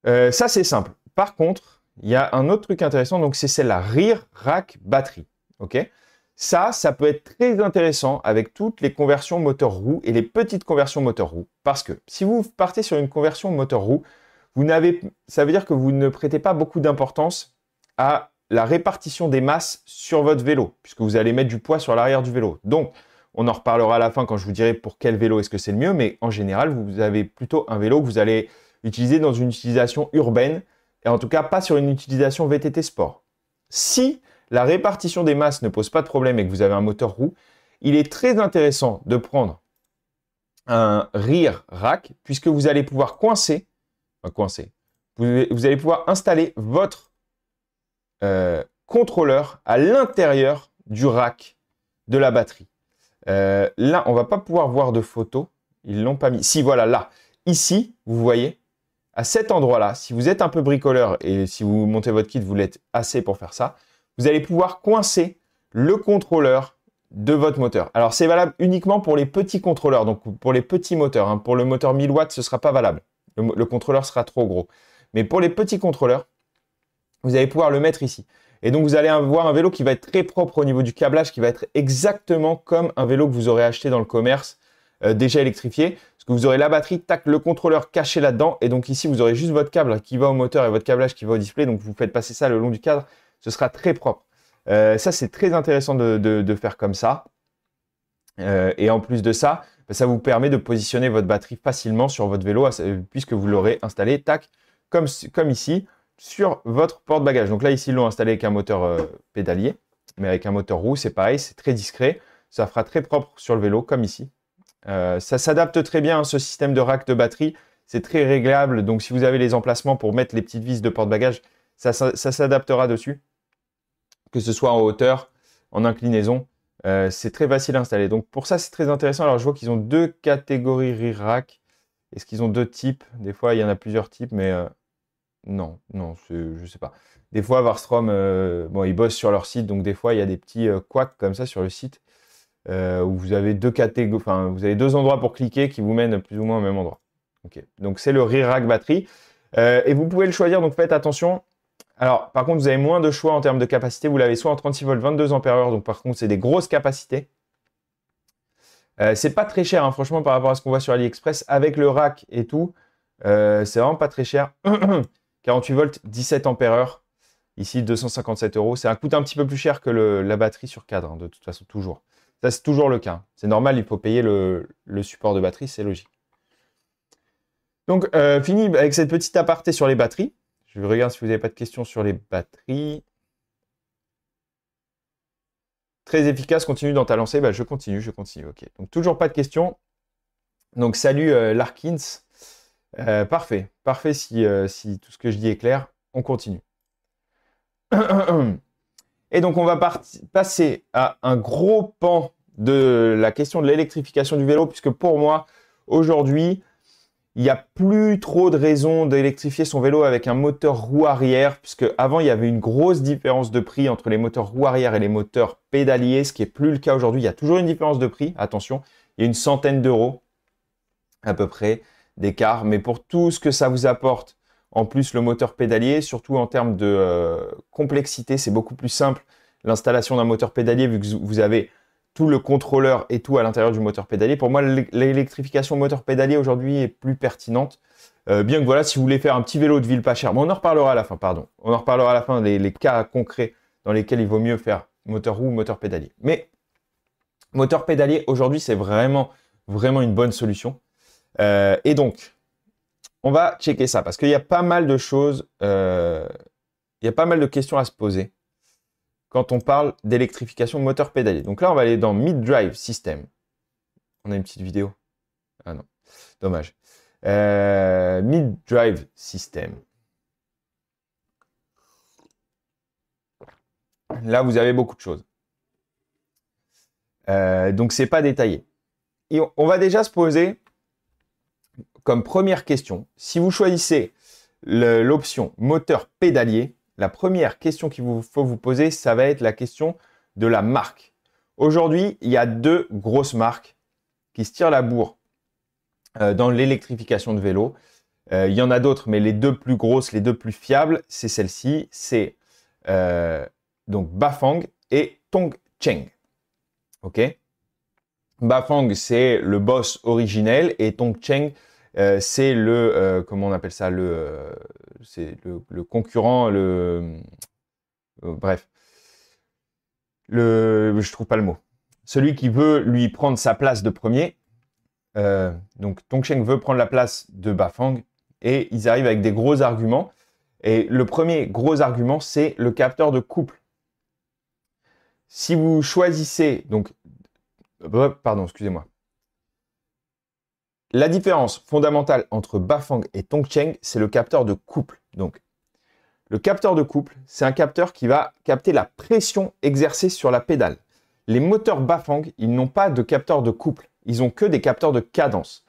ça, c'est simple. Par contre, il y a un autre truc intéressant, donc c'est celle-là, Rear Rack Battery. OK, ça peut être très intéressant avec toutes les conversions moteur-roue et les petites conversions moteur-roue. Parce que si vous partez sur une conversion moteur-roue, ça veut dire que vous ne prêtez pas beaucoup d'importance à la répartition des masses sur votre vélo, puisque vous allez mettre du poids sur l'arrière du vélo. Donc, on en reparlera à la fin quand je vous dirai pour quel vélo est-ce que c'est le mieux, mais en général, vous avez plutôt un vélo que vous allez utiliser dans une utilisation urbaine, et en tout cas pas sur une utilisation VTT sport. Si la répartition des masses ne pose pas de problème et que vous avez un moteur roue, il est très intéressant de prendre un rear rack, puisque vous allez pouvoir vous allez pouvoir installer votre contrôleur à l'intérieur du rack de la batterie. Là, on ne va pas pouvoir voir de photos. Ils ne l'ont pas mis. Si, voilà, là. Ici, vous voyez, à cet endroit-là, si vous êtes un peu bricoleur et si vous montez votre kit, vous l'êtes assez pour faire ça, vous allez pouvoir coincer le contrôleur de votre moteur. Alors, c'est valable uniquement pour les petits contrôleurs, donc pour les petits moteurs. Hein. Pour le moteur 1000 watts, ce ne sera pas valable. Le contrôleur sera trop gros. Mais pour les petits contrôleurs, vous allez pouvoir le mettre ici. Et donc, vous allez avoir un vélo qui va être très propre au niveau du câblage, qui va être exactement comme un vélo que vous aurez acheté dans le commerce, déjà électrifié. Parce que vous aurez la batterie, tac, le contrôleur caché là-dedans. Et donc ici, vous aurez juste votre câble qui va au moteur et votre câblage qui va au display. Donc, vous faites passer ça le long du cadre. Ce sera très propre. Ça, c'est très intéressant de faire comme ça. Et en plus de ça, ça vous permet de positionner votre batterie facilement sur votre vélo puisque vous l'aurez installé, tac, comme ici, sur votre porte-bagages. Donc là, ici, ils l'ont installé avec un moteur pédalier, mais avec un moteur roue, c'est pareil, c'est très discret. Ça fera très propre sur le vélo, comme ici. Ça s'adapte très bien, hein, ce système de rack de batterie. C'est très réglable. Donc, si vous avez les emplacements pour mettre les petites vis de porte-bagages, ça s'adaptera dessus. Que ce soit en hauteur, en inclinaison. C'est très facile à installer. Donc, pour ça, c'est très intéressant. Alors, je vois qu'ils ont 2 catégories rear rack. Est-ce qu'ils ont 2 types? Des fois, il y en a plusieurs types, mais non, je ne sais pas. Des fois, Varstrom, bon, ils bossent sur leur site. Donc, des fois, il y a des petits couacs comme ça sur le site. Où vous avez 2 catégories, enfin, vous avez 2 endroits pour cliquer qui vous mènent plus ou moins au même endroit. Okay. Donc, c'est le rear rack batterie. Et vous pouvez le choisir, donc faites attention. Alors, par contre, vous avez moins de choix en termes de capacité. Vous l'avez soit en 36 volts, 22 ampères-heure. Donc, par contre, c'est des grosses capacités. C'est pas très cher, hein, franchement, par rapport à ce qu'on voit sur AliExpress. Avec le rack et tout, c'est vraiment pas très cher. 48 volts, 17 ampères-heure. Ici, 257 €. Ça coûte un petit peu plus cher que la batterie sur cadre, hein, de toute façon, toujours. Ça, c'est toujours le cas. C'est normal, il faut payer le support de batterie, c'est logique. Donc, fini avec cette petite aparté sur les batteries. Je regarde si vous n'avez pas de questions sur les batteries. Très efficace, continue dans ta lancée. Bah, je continue. Ok. Donc, toujours pas de questions. Donc, salut Larkins. Parfait si tout ce que je dis est clair. On continue. Et donc, on va passer à un gros pan de la question de l'électrification du vélo, puisque pour moi, aujourd'hui, il n'y a plus trop de raisons d'électrifier son vélo avec un moteur roue arrière, puisque avant, il y avait une grosse différence de prix entre les moteurs roue arrière et les moteurs pédaliers, ce qui n'est plus le cas aujourd'hui. Il y a toujours une différence de prix, attention, il y a une centaine d'euros à peu près d'écart, mais pour tout ce que ça vous apporte, en plus, le moteur pédalier, surtout en termes de complexité, c'est beaucoup plus simple. L'installation d'un moteur pédalier, vu que vous avez tout le contrôleur et tout à l'intérieur du moteur pédalier. Pour moi, l'électrification moteur pédalier aujourd'hui est plus pertinente. Bien que voilà, si vous voulez faire un petit vélo de ville pas cher, mais on en reparlera à la fin, pardon. On en reparlera à la fin des cas concrets dans lesquels il vaut mieux faire moteur roue ou moteur pédalier. Mais moteur pédalier, aujourd'hui, c'est vraiment une bonne solution. Et donc, on va checker ça parce qu'il y a pas mal de choses, il y a pas mal de questions à se poser quand on parle d'électrification moteur pédalier. Donc là, on va aller dans Mid-Drive System. On a une petite vidéo. Ah non, dommage. Mid-Drive System. Là, vous avez beaucoup de choses. Donc, c'est pas détaillé. Et on va déjà se poser comme première question, si vous choisissez l'option moteur pédalier, la première question qu'il faut vous poser, ça va être la question de la marque. Aujourd'hui, il y a 2 grosses marques qui se tirent la bourre dans l'électrification de vélo. Il y en a d'autres, mais les 2 plus grosses, les 2 plus fiables, c'est celle-ci. C'est donc Bafang et Tongcheng. Ok. Bafang, c'est le boss originel et Tongcheng, c'est le, comment on appelle ça, c'est le concurrent, bref, je trouve pas le mot. Celui qui veut lui prendre sa place de premier. Donc Tongcheng veut prendre la place de Bafang et ils arrivent avec des gros arguments. Et le premier gros argument, c'est le capteur de couple. Si vous choisissez, donc, pardon, excusez-moi. La différence fondamentale entre Bafang et Tongcheng, c'est le capteur de couple. Donc, le capteur de couple, c'est un capteur qui va capter la pression exercée sur la pédale. Les moteurs Bafang, ils n'ont pas de capteur de couple. Ils n'ont que des capteurs de cadence.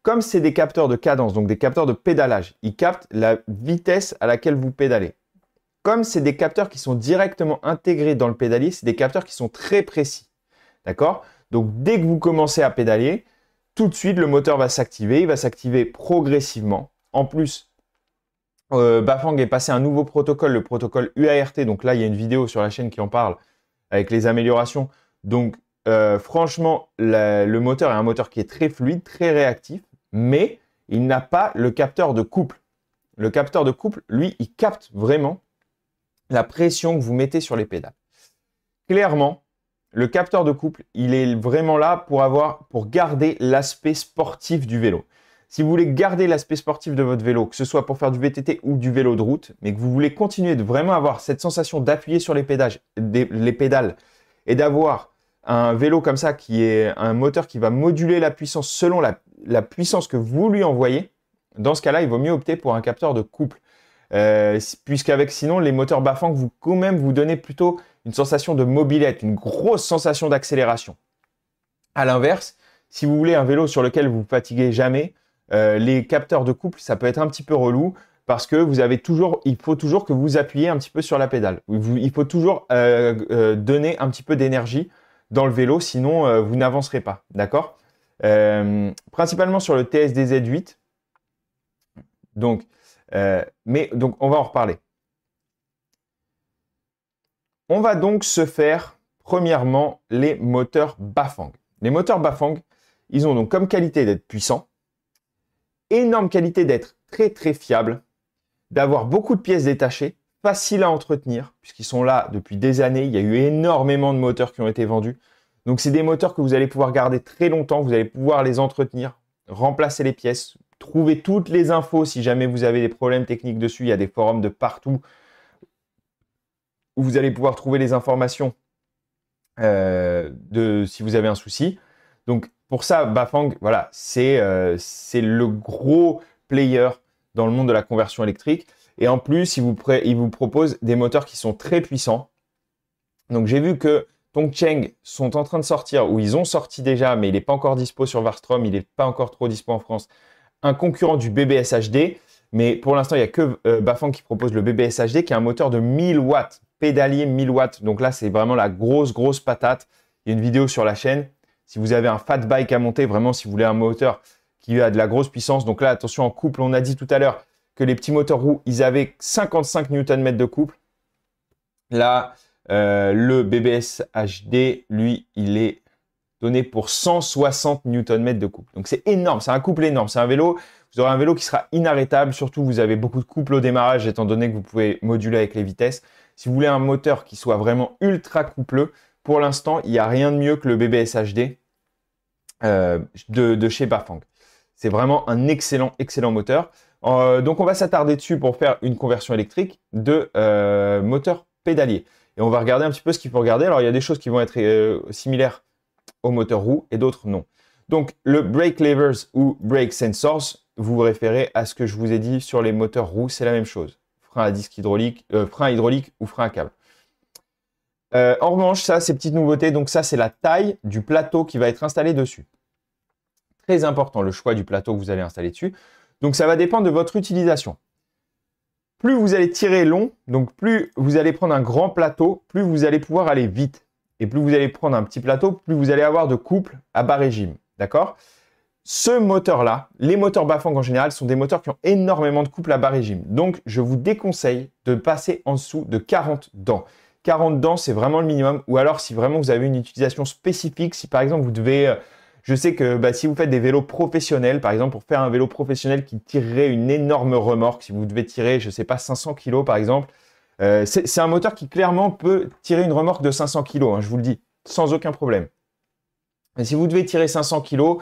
Comme c'est des capteurs de cadence, donc des capteurs de pédalage, ils captent la vitesse à laquelle vous pédalez. Comme c'est des capteurs qui sont directement intégrés dans le pédalier, c'est des capteurs qui sont très précis. D'accord? Donc, dès que vous commencez à pédaler, tout de suite, le moteur va s'activer. Il va s'activer progressivement. En plus, Bafang est passé un nouveau protocole, le protocole UART. Donc là, il y a une vidéo sur la chaîne qui en parle avec les améliorations. Donc, franchement, le moteur est un moteur qui est très fluide, très réactif, mais il n'a pas le capteur de couple. Le capteur de couple, lui, il capte vraiment la pression que vous mettez sur les pédales. Clairement, le capteur de couple, il est vraiment là pour garder l'aspect sportif du vélo. Si vous voulez garder l'aspect sportif de votre vélo, que ce soit pour faire du VTT ou du vélo de route, mais que vous voulez continuer de vraiment avoir cette sensation d'appuyer sur les pédales et d'avoir un vélo comme ça qui est un moteur qui va moduler la puissance selon la puissance que vous lui envoyez, dans ce cas-là, il vaut mieux opter pour un capteur de couple. Puisqu'avec sinon, les moteurs Bafang vous quand même vous donnez plutôt une sensation de mobilette, une grosse sensation d'accélération. À l'inverse, si vous voulez un vélo sur lequel vous ne fatiguez jamais, les capteurs de couple, ça peut être un petit peu relou parce que il faut toujours que vous appuyiez un petit peu sur la pédale. Il faut toujours donner un petit peu d'énergie dans le vélo, sinon vous n'avancerez pas. D'accord? Principalement sur le TSD Z8. Donc, donc, on va en reparler. On va donc se faire, premièrement, les moteurs Bafang. Les moteurs Bafang, ils ont donc comme qualité d'être puissants, énorme qualité d'être très très fiables, d'avoir beaucoup de pièces détachées, faciles à entretenir, puisqu'ils sont là depuis des années. Il y a eu énormément de moteurs qui ont été vendus. Donc, c'est des moteurs que vous allez pouvoir garder très longtemps. Vous allez pouvoir les entretenir, remplacer les pièces, trouver toutes les infos si jamais vous avez des problèmes techniques dessus. Il y a des forums de partout où vous allez pouvoir trouver les informations si vous avez un souci. Donc, pour ça, Bafang, voilà, c'est le gros player dans le monde de la conversion électrique. Et en plus, il vous propose des moteurs qui sont très puissants. Donc, j'ai vu que Tongcheng sont en train de sortir, ou ils ont sorti déjà, mais il n'est pas encore dispo sur Varstrom, il n'est pas encore trop dispo en France, un concurrent du BBS HD. Mais pour l'instant, il n'y a que Bafang qui propose le BBS HD, qui est un moteur de 1000 watts, pédalier 1000 watts. Donc là, c'est vraiment la grosse patate. Il y a une vidéo sur la chaîne. Si vous avez un fat bike à monter, vraiment, si vous voulez un moteur qui a de la grosse puissance. Donc là, attention, en couple, on a dit tout à l'heure que les petits moteurs roues, ils avaient 55 Nm de couple. Là, le BBS HD, lui, il est donné pour 160 Nm de couple. Donc c'est énorme, c'est un couple énorme. C'est un vélo, vous aurez un vélo qui sera inarrêtable. Surtout, vous avez beaucoup de couple au démarrage, étant donné que vous pouvez moduler avec les vitesses. Si vous voulez un moteur qui soit vraiment ultra coupleux, pour l'instant, il n'y a rien de mieux que le BBS HD de chez Bafang. C'est vraiment un excellent moteur. Donc, on va s'attarder dessus pour faire une conversion électrique de moteur pédalier. Et on va regarder un petit peu ce qu'il faut regarder. Alors, il y a des choses qui vont être similaires au moteur roue et d'autres non. Donc, le brake levers ou brake sensors, vous vous référez à ce que je vous ai dit sur les moteurs roues, c'est la même chose. Frein à disque hydraulique, frein hydraulique ou frein à câble. En revanche, ça, c'est petite nouveauté. Donc ça, c'est la taille du plateau qui va être installé dessus. Très important, le choix du plateau que vous allez installer dessus. Donc ça va dépendre de votre utilisation. Plus vous allez tirer long, donc plus vous allez prendre un grand plateau, plus vous allez pouvoir aller vite. Et plus vous allez prendre un petit plateau, plus vous allez avoir de couple à bas régime. D'accord? Ce moteur-là, les moteurs Bafang en général, sont des moteurs qui ont énormément de couple à bas régime. Donc, je vous déconseille de passer en dessous de 40 dents. 40 dents, c'est vraiment le minimum. Ou alors, si vraiment vous avez une utilisation spécifique, si par exemple, vous devez... Je sais que si vous faites des vélos professionnels, par exemple, pour faire un vélo professionnel qui tirerait une énorme remorque, si vous devez tirer, je ne sais pas, 500 kg par exemple, c'est un moteur qui clairement peut tirer une remorque de 500 kg, hein, je vous le dis, sans aucun problème. Et si vous devez tirer 500 kg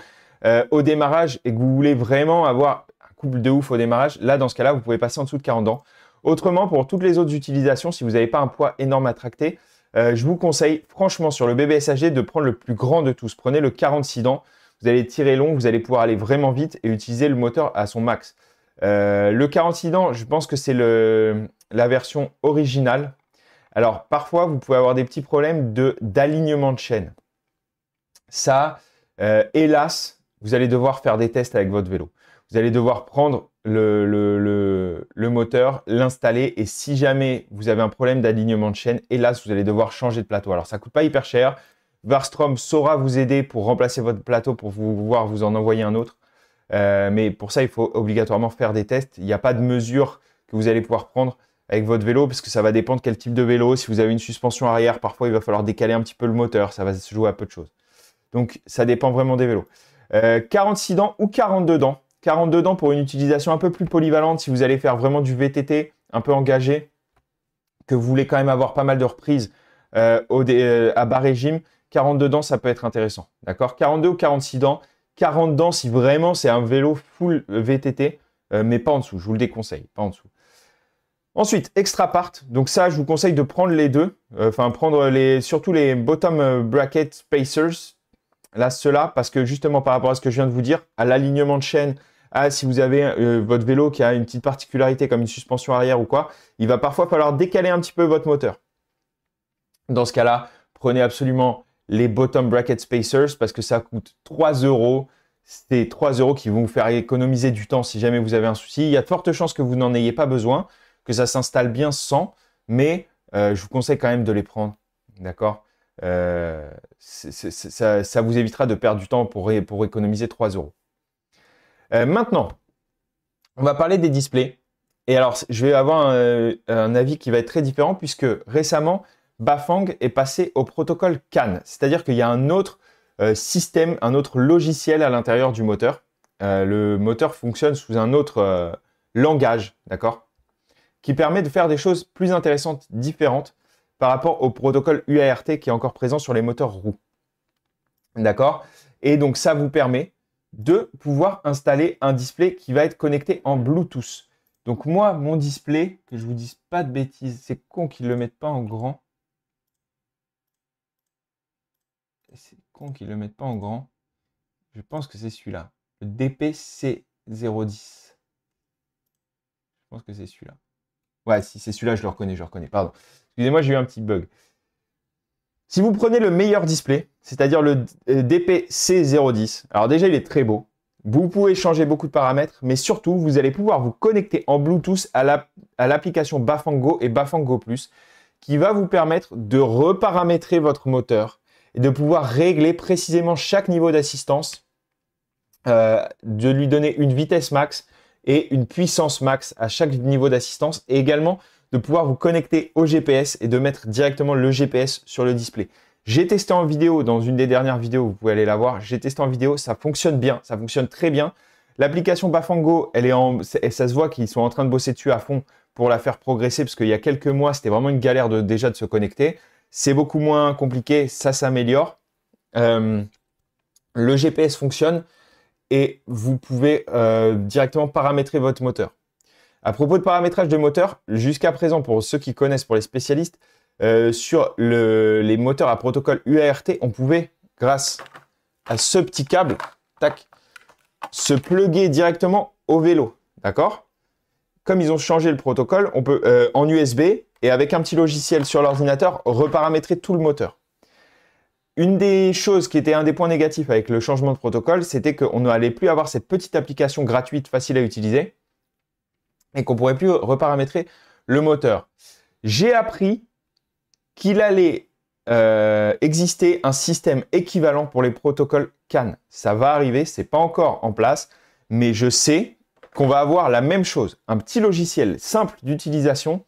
au démarrage et que vous voulez vraiment avoir un couple de ouf au démarrage, là, dans ce cas-là, vous pouvez passer en dessous de 40 dents. Autrement, pour toutes les autres utilisations, si vous n'avez pas un poids énorme à tracter, je vous conseille franchement sur le BBS HD de prendre le plus grand de tous. Prenez le 46 dents, vous allez tirer long, vous allez pouvoir aller vraiment vite et utiliser le moteur à son max. Le 46 dents, je pense que c'est la version originale. Alors parfois, vous pouvez avoir des petits problèmes d'alignement de chaîne. Ça, hélas, vous allez devoir faire des tests avec votre vélo. Vous allez devoir prendre le moteur, l'installer et si jamais vous avez un problème d'alignement de chaîne, hélas, vous allez devoir changer de plateau. Alors, ça ne coûte pas hyper cher. Varstrom saura vous aider pour remplacer votre plateau pour pouvoir vous en envoyer un autre. Mais pour ça, il faut obligatoirement faire des tests. Il n'y a pas de mesure que vous allez pouvoir prendre avec votre vélo parce que ça va dépendre quel type de vélo. Si vous avez une suspension arrière, parfois il va falloir décaler un petit peu le moteur. Ça va se jouer à peu de choses. Donc ça dépend vraiment des vélos. 46 dents ou 42 dents. 42 dents pour une utilisation un peu plus polyvalente si vous allez faire vraiment du VTT un peu engagé, que vous voulez quand même avoir pas mal de reprises à bas régime. 42 dents, ça peut être intéressant. D'accord? 42 ou 46 dents. 40 dents si vraiment c'est un vélo full VTT, mais pas en dessous. Je vous le déconseille, pas en dessous. Ensuite, extra part. Donc ça, je vous conseille de prendre les deux. Prendre surtout les bottom bracket spacers. Là, ceux-là, parce que justement par rapport à ce que je viens de vous dire, à l'alignement de chaîne, si vous avez votre vélo qui a une petite particularité comme une suspension arrière ou quoi, il va parfois falloir décaler un petit peu votre moteur. Dans ce cas-là, prenez absolument les bottom bracket spacers parce que ça coûte 3 €. C'est 3 € qui vont vous faire économiser du temps si jamais vous avez un souci. Il y a de fortes chances que vous n'en ayez pas besoin, que ça s'installe bien sans, mais je vous conseille quand même de les prendre. D'accord? Ça vous évitera de perdre du temps pour économiser 3 €. Maintenant, on va parler des displays. Et alors, je vais avoir un avis qui va être très différent puisque récemment, Bafang est passé au protocole CAN. C'est-à-dire qu'il y a un autre système, un autre logiciel à l'intérieur du moteur. Le moteur fonctionne sous un autre langage, d'accord, qui permet de faire des choses plus intéressantes, différentes par rapport au protocole UART qui est encore présent sur les moteurs roues. D'accord? Et donc, ça vous permet de pouvoir installer un display qui va être connecté en Bluetooth. Donc, moi, mon display, que je vous dise pas de bêtises, c'est con qu'ils ne le mettent pas en grand. C'est con qu'ils ne le mettent pas en grand. Je pense que c'est celui-là. Le DPC010. Je pense que c'est celui-là. Ouais, si c'est celui-là, je le reconnais, Pardon. Excusez-moi, j'ai eu un petit bug. Si vous prenez le meilleur display, c'est-à-dire le DPC010, alors déjà, il est très beau. Vous pouvez changer beaucoup de paramètres, mais surtout, vous allez pouvoir vous connecter en Bluetooth à l'application Bafang Go et Bafang Go Plus, qui va vous permettre de reparamétrer votre moteur et de pouvoir régler précisément chaque niveau d'assistance, de lui donner une vitesse max et une puissance max à chaque niveau d'assistance, et également de pouvoir vous connecter au GPS et de mettre directement le GPS sur le display. J'ai testé en vidéo, dans une des dernières vidéos, vous pouvez aller la voir, j'ai testé en vidéo, ça fonctionne bien, ça fonctionne très bien. L'application Bafang Go, ça se voit qu'ils sont en train de bosser dessus à fond pour la faire progresser, parce qu'il y a quelques mois, c'était vraiment une galère déjà de se connecter. C'est beaucoup moins compliqué, ça s'améliore. Le GPS fonctionne et vous pouvez directement paramétrer votre moteur. À propos de paramétrage de moteur, jusqu'à présent, pour ceux qui connaissent, pour les spécialistes, sur les moteurs à protocole UART, on pouvait, grâce à ce petit câble, tac, se plugger directement au vélo. D'accord? Comme ils ont changé le protocole, on peut en USB et avec un petit logiciel sur l'ordinateur, reparamétrer tout le moteur. Une des choses qui était un des points négatifs avec le changement de protocole, c'était qu'on n'allait plus avoir cette petite application gratuite, facile à utiliser, et qu'on ne pourrait plus reparamétrer le moteur. J'ai appris qu'il allait exister un système équivalent pour les protocoles CAN. Ça va arriver, ce n'est pas encore en place, mais je sais qu'on va avoir la même chose, un petit logiciel simple d'utilisation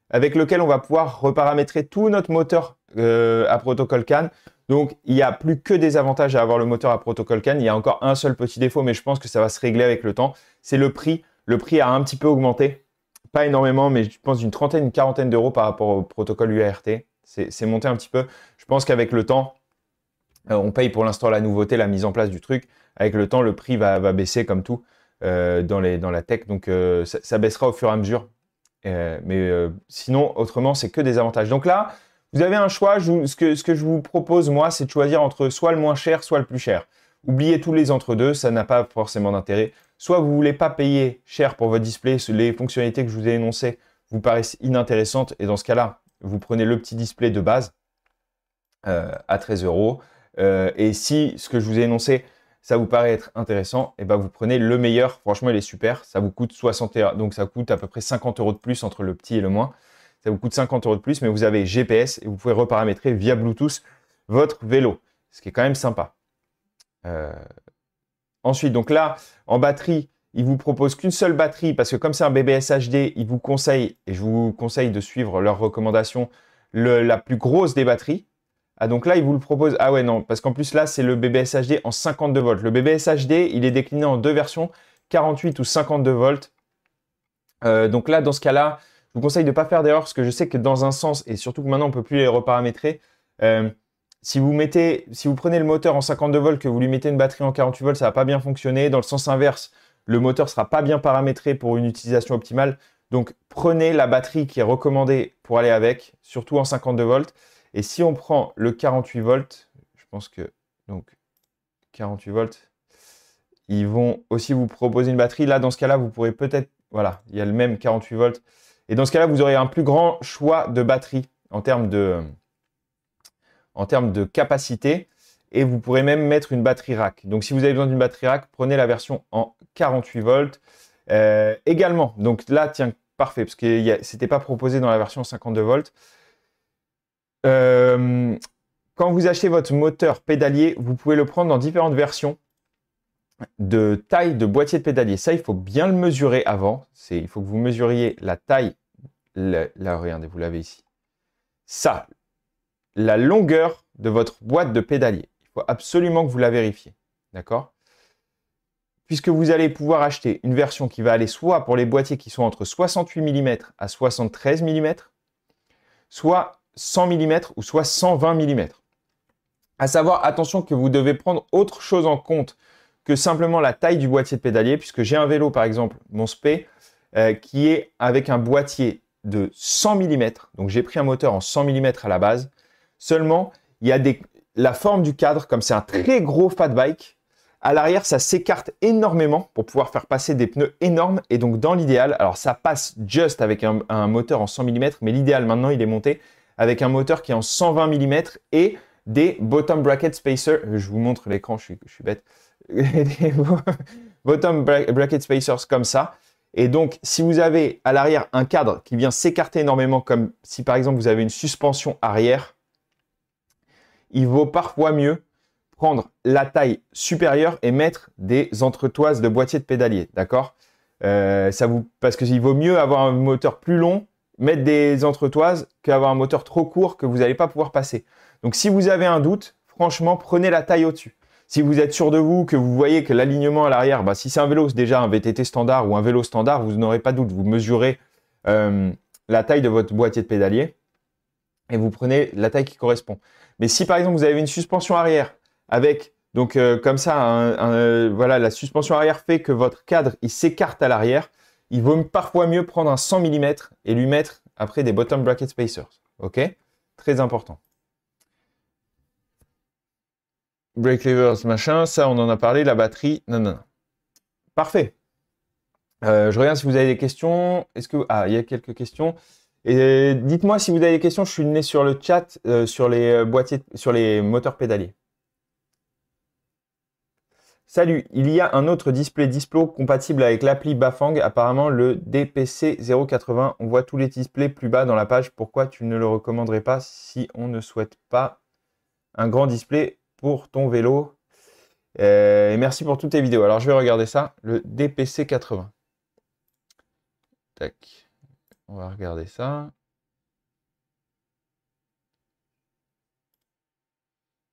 avec lequel on va pouvoir reparamétrer tout notre moteur à protocole CAN. Donc, il n'y a plus que des avantages à avoir le moteur à protocole CAN. Il y a encore un seul petit défaut, mais je pense que ça va se régler avec le temps. C'est le prix. Le prix a un petit peu augmenté. Pas énormément, mais je pense une trentaine, une quarantaine d'euros par rapport au protocole UART. C'est monté un petit peu. Je pense qu'avec le temps, on paye pour l'instant la nouveauté, la mise en place du truc. Avec le temps, le prix va baisser comme tout dans la tech. Donc, ça baissera au fur et à mesure. Sinon, autrement, c'est que des avantages. Donc là, vous avez un choix. Ce que je vous propose, moi, c'est de choisir entre soit le moins cher, soit le plus cher. Oubliez tous les entre-deux, ça n'a pas forcément d'intérêt. Soit vous ne voulez pas payer cher pour votre display, les fonctionnalités que je vous ai énoncées vous paraissent inintéressantes, et dans ce cas-là, vous prenez le petit display de base à 13 €. Et si ce que je vous ai énoncé, ça vous paraît être intéressant, et ben vous prenez le meilleur. Franchement, il est super. Ça vous coûte 61, donc ça coûte à peu près 50 € de plus entre le petit et le moins. Ça vous coûte 50 € de plus, mais vous avez GPS et vous pouvez reparamétrer via Bluetooth votre vélo, ce qui est quand même sympa. Ensuite, donc là, en batterie, il vous propose qu'une seule batterie parce que comme c'est un BBS HD, il vous conseille, et je vous conseille de suivre leurs recommandations, la plus grosse des batteries. Ah, donc là, il vous le propose. Ah ouais, non, parce qu'en plus là, c'est le BBS HD en 52 volts. Le BBS HD, il est décliné en deux versions, 48 ou 52 volts. Donc là, dans ce cas-là, je vous conseille de ne pas faire d'erreur parce que je sais que dans un sens, et surtout que maintenant on ne peut plus les reparamétrer, si vous prenez le moteur en 52 volts, que vous lui mettez une batterie en 48 volts, ça ne va pas bien fonctionner. Dans le sens inverse, le moteur ne sera pas bien paramétré pour une utilisation optimale. Donc prenez la batterie qui est recommandée pour aller avec, surtout en 52 volts. Et si on prend le 48 volts, je pense que donc 48 volts, ils vont aussi vous proposer une batterie. Là, dans ce cas-là, vous pourrez peut-être, voilà, il y a le même 48 volts. Et dans ce cas-là, vous aurez un plus grand choix de batterie en termes de capacité. Et vous pourrez même mettre une batterie rack. Donc, si vous avez besoin d'une batterie rack, prenez la version en 48 volts. Également, donc là, tiens, parfait, parce que ce n'était pas proposé dans la version 52 volts. Quand vous achetez votre moteur pédalier, vous pouvez le prendre dans différentes versions de taille de boîtier de pédalier. Ça, il faut bien le mesurer avant. Il faut que vous mesuriez la taille. Là, regardez, vous l'avez ici. Ça, la longueur de votre boîte de pédalier. Il faut absolument que vous la vérifiez. D'accord? Puisque vous allez pouvoir acheter une version qui va aller soit pour les boîtiers qui sont entre 68 mm à 73 mm, soit 100 mm ou soit 120 mm. À savoir, attention que vous devez prendre autre chose en compte que simplement la taille du boîtier de pédalier, puisque j'ai un vélo, par exemple, mon Spé, qui est avec un boîtier de 100 mm. Donc, j'ai pris un moteur en 100 mm à la base. Seulement, il y a la forme du cadre, comme c'est un très gros fat bike, à l'arrière, ça s'écarte énormément pour pouvoir faire passer des pneus énormes. Et donc, dans l'idéal, alors ça passe juste avec un moteur en 100 mm, mais l'idéal maintenant, il est monté avec un moteur qui est en 120 mm et des bottom bracket spacers. Je vous montre l'écran, je suis bête. Des bottom bracket spacers comme ça. Et donc, si vous avez à l'arrière un cadre qui vient s'écarter énormément, comme si par exemple vous avez une suspension arrière, il vaut parfois mieux prendre la taille supérieure et mettre des entretoises de boîtier de pédalier, d'accord? Parce qu'il vaut mieux avoir un moteur plus long, mettre des entretoises, qu'avoir un moteur trop court que vous n'allez pas pouvoir passer. Donc, si vous avez un doute, franchement, prenez la taille au-dessus. Si vous êtes sûr de vous, que vous voyez que l'alignement à l'arrière, si c'est un vélo, c'est déjà un VTT standard ou un vélo standard, vous n'aurez pas de doute. Vous mesurez la taille de votre boîtier de pédalier et vous prenez la taille qui correspond. Mais si par exemple vous avez une suspension arrière avec, donc comme ça, voilà, la suspension arrière fait que votre cadre il s'écarte à l'arrière, il vaut parfois mieux prendre un 100 mm et lui mettre après des bottom bracket spacers. Ok? Très important. Brake levers, machin, ça on en a parlé, la batterie, non. Parfait. Je regarde si vous avez des questions. Ah, il y a quelques questions. Et dites-moi si vous avez des questions, je suis né sur le chat sur les sur les moteurs pédaliers. Salut, il y a un autre display Displo compatible avec l'appli Bafang, apparemment le DPC 080. On voit tous les displays plus bas dans la page. Pourquoi tu ne le recommanderais pas si on ne souhaite pas un grand display pour ton vélo? Et merci pour toutes tes vidéos. Alors je vais regarder ça, le DPC 80. Tac, on va regarder ça.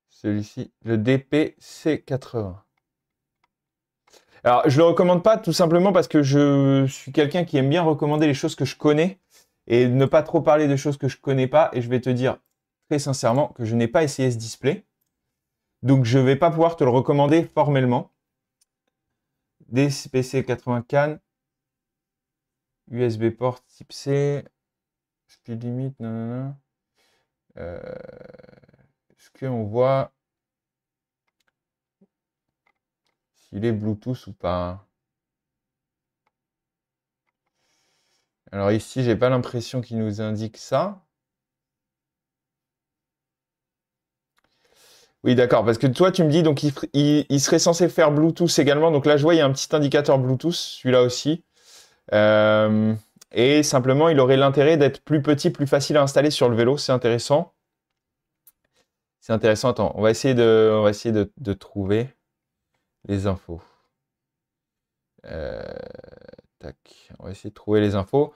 Celui-ci, le DPC 80. Alors, je ne le recommande pas tout simplement parce que je suis quelqu'un qui aime bien recommander les choses que je connais et ne pas trop parler de choses que je ne connais pas. Et je vais te dire très sincèrement que je n'ai pas essayé ce display. Donc, je ne vais pas pouvoir te le recommander formellement. DPC 80 CAN, USB port type C, speed limit, non. Est-ce qu'on voit s'il est Bluetooth ou pas? Alors ici, j'ai pas l'impression qu'il nous indique ça. Oui, d'accord, parce que toi, tu me dis, donc il serait censé faire Bluetooth également. Donc là, je vois, il y a un petit indicateur Bluetooth, celui-là aussi. Et simplement, il aurait l'intérêt d'être plus petit, plus facile à installer sur le vélo. C'est intéressant. C'est intéressant. Attends, on va essayer de trouver les infos. Tac, on va essayer de trouver les infos.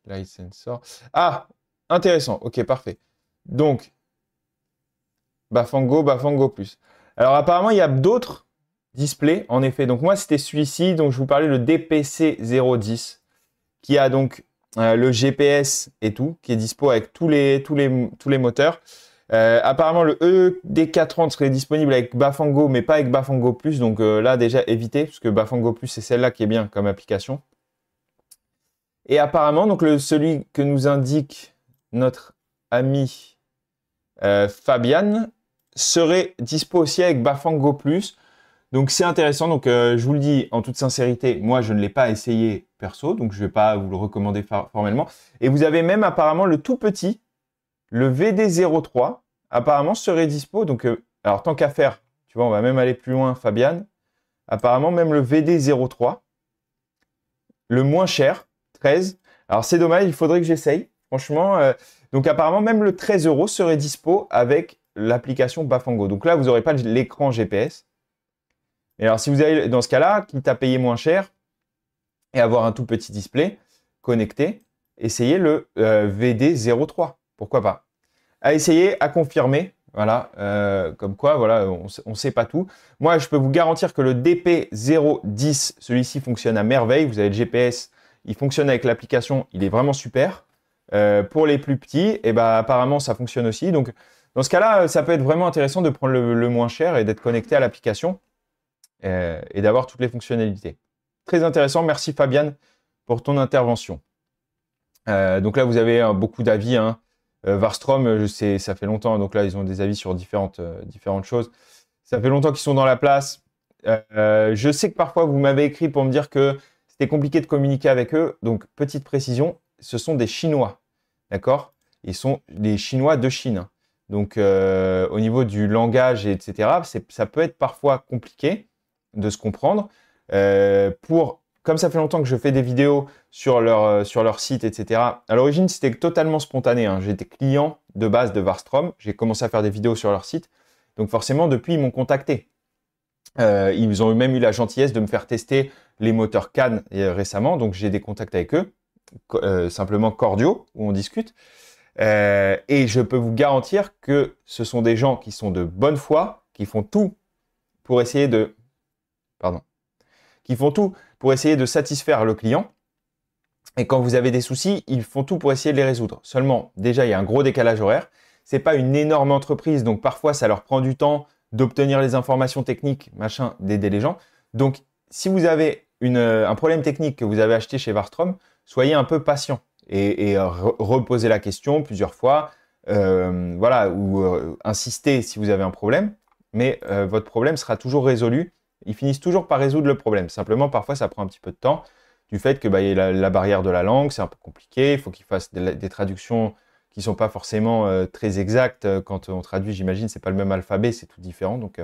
Licensor. Ah, intéressant. Ok, parfait. Donc, Bafango Plus. Alors, apparemment, il y a d'autres displays, en effet. Donc, moi, c'était celui-ci. Donc, je vous parlais le DPC 010, qui a donc le GPS et tout, qui est dispo avec tous les moteurs. Apparemment, le ED430 serait disponible avec Bafango, mais pas avec Bafango Plus. Donc là, déjà, évitez, parce que Bafango Plus, c'est celle-là qui est bien comme application. Et apparemment, donc celui que nous indique notre ami Fabian serait dispo aussi avec Bafango Plus. Donc c'est intéressant. Donc je vous le dis en toute sincérité, moi je ne l'ai pas essayé perso, donc je ne vais pas vous le recommander formellement. Et vous avez même apparemment le tout petit, le VD03, apparemment serait dispo. Donc alors tant qu'à faire, tu vois, on va même aller plus loin, Fabian. Apparemment même le VD03, le moins cher, 13. Alors c'est dommage, il faudrait que j'essaye. Franchement, donc apparemment même le 13 € serait dispo avec l'application Bafango. Donc là, vous n'aurez pas l'écran GPS. Et alors, si vous avez, dans ce cas-là, quitte à payer moins cher et avoir un tout petit display connecté, essayez le VD03. Pourquoi pas? À essayer, à confirmer. Voilà, comme quoi, voilà, on ne sait pas tout. Moi, je peux vous garantir que le DP010, celui-ci fonctionne à merveille. Vous avez le GPS, il fonctionne avec l'application, il est vraiment super. Pour les plus petits, et ben, apparemment, ça fonctionne aussi. Donc, dans ce cas-là, ça peut être vraiment intéressant de prendre le moins cher et d'être connecté à l'application. Et d'avoir toutes les fonctionnalités. Très intéressant, merci Fabian pour ton intervention. Donc là, vous avez beaucoup d'avis. Hein. Varstrom, je sais, ça fait longtemps, donc là, ils ont des avis sur différentes choses. Ça fait longtemps qu'ils sont dans la place. Je sais que parfois, vous m'avez écrit pour me dire que c'était compliqué de communiquer avec eux. Donc, petite précision, ce sont des Chinois, d'accord? Ils sont des Chinois de Chine. Donc, au niveau du langage, etc., ça peut être parfois compliqué de se comprendre. Comme ça fait longtemps que je fais des vidéos sur leur site, etc. À l'origine, c'était totalement spontané. Hein. J'étais client de base de Varstrom. J'ai commencé à faire des vidéos sur leur site. Donc forcément, depuis, ils m'ont contacté. Ils ont même eu la gentillesse de me faire tester les moteurs Cannes récemment. Donc j'ai des contacts avec eux, simplement cordiaux, où on discute. Et je peux vous garantir que ce sont des gens qui sont de bonne foi, qui font tout pour essayer de satisfaire le client. Et quand vous avez des soucis, ils font tout pour essayer de les résoudre. Seulement, déjà, il y a un gros décalage horaire. Ce n'est pas une énorme entreprise, donc parfois, ça leur prend du temps d'obtenir les informations techniques, machin, d'aider les gens. Donc, si vous avez un problème technique que vous avez acheté chez Varstrom, soyez un peu patient et reposez la question plusieurs fois. Voilà, ou insistez si vous avez un problème, mais votre problème sera toujours résolu. Ils finissent toujours par résoudre le problème. Simplement, parfois, ça prend un petit peu de temps du fait que y a la barrière de la langue, c'est un peu compliqué. Il faut qu'ils fassent des traductions qui ne sont pas forcément très exactes. Quand on traduit, j'imagine, c'est pas le même alphabet, c'est tout différent. Donc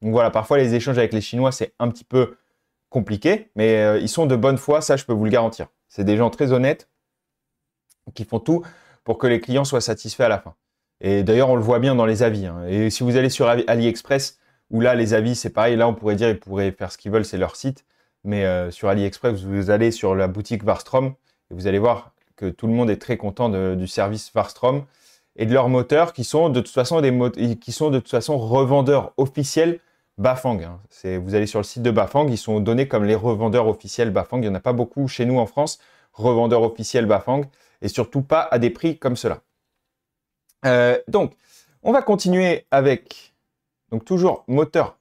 voilà, parfois, les échanges avec les Chinois, c'est un petit peu compliqué, mais ils sont de bonne foi, ça, je peux vous le garantir. C'est des gens très honnêtes qui font tout pour que les clients soient satisfaits à la fin. Et d'ailleurs, on le voit bien dans les avis. Hein. Et si vous allez sur AliExpress, où là, les avis, c'est pareil. Là, on pourrait dire, ils pourraient faire ce qu'ils veulent, c'est leur site. Mais sur AliExpress, vous allez sur la boutique Varstrom et vous allez voir que tout le monde est très content du service Varstrom et de leurs moteurs qui sont de toute façon revendeurs officiels Bafang. Hein. Vous allez sur le site de Bafang, ils sont donnés comme les revendeurs officiels Bafang. Il n'y en a pas beaucoup chez nous en France, revendeurs officiels Bafang, et surtout pas à des prix comme cela. Donc, on va continuer avec donc toujours moteur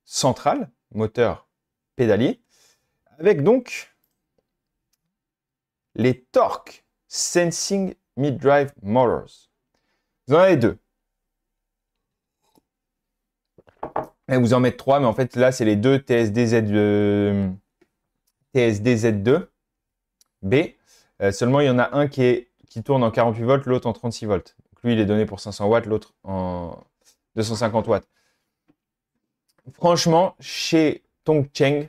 central, moteur pédalier, avec donc les Torque Sensing Mid-Drive Motors. Vous en avez deux. Et vous en mettez trois, mais en fait là c'est les deux TSD-Z2B. Seulement il y en a un qui tourne en 48 volts, l'autre en 36 volts. Donc, lui il est donné pour 500 watts, l'autre en 250 watts. Franchement, chez Tongcheng,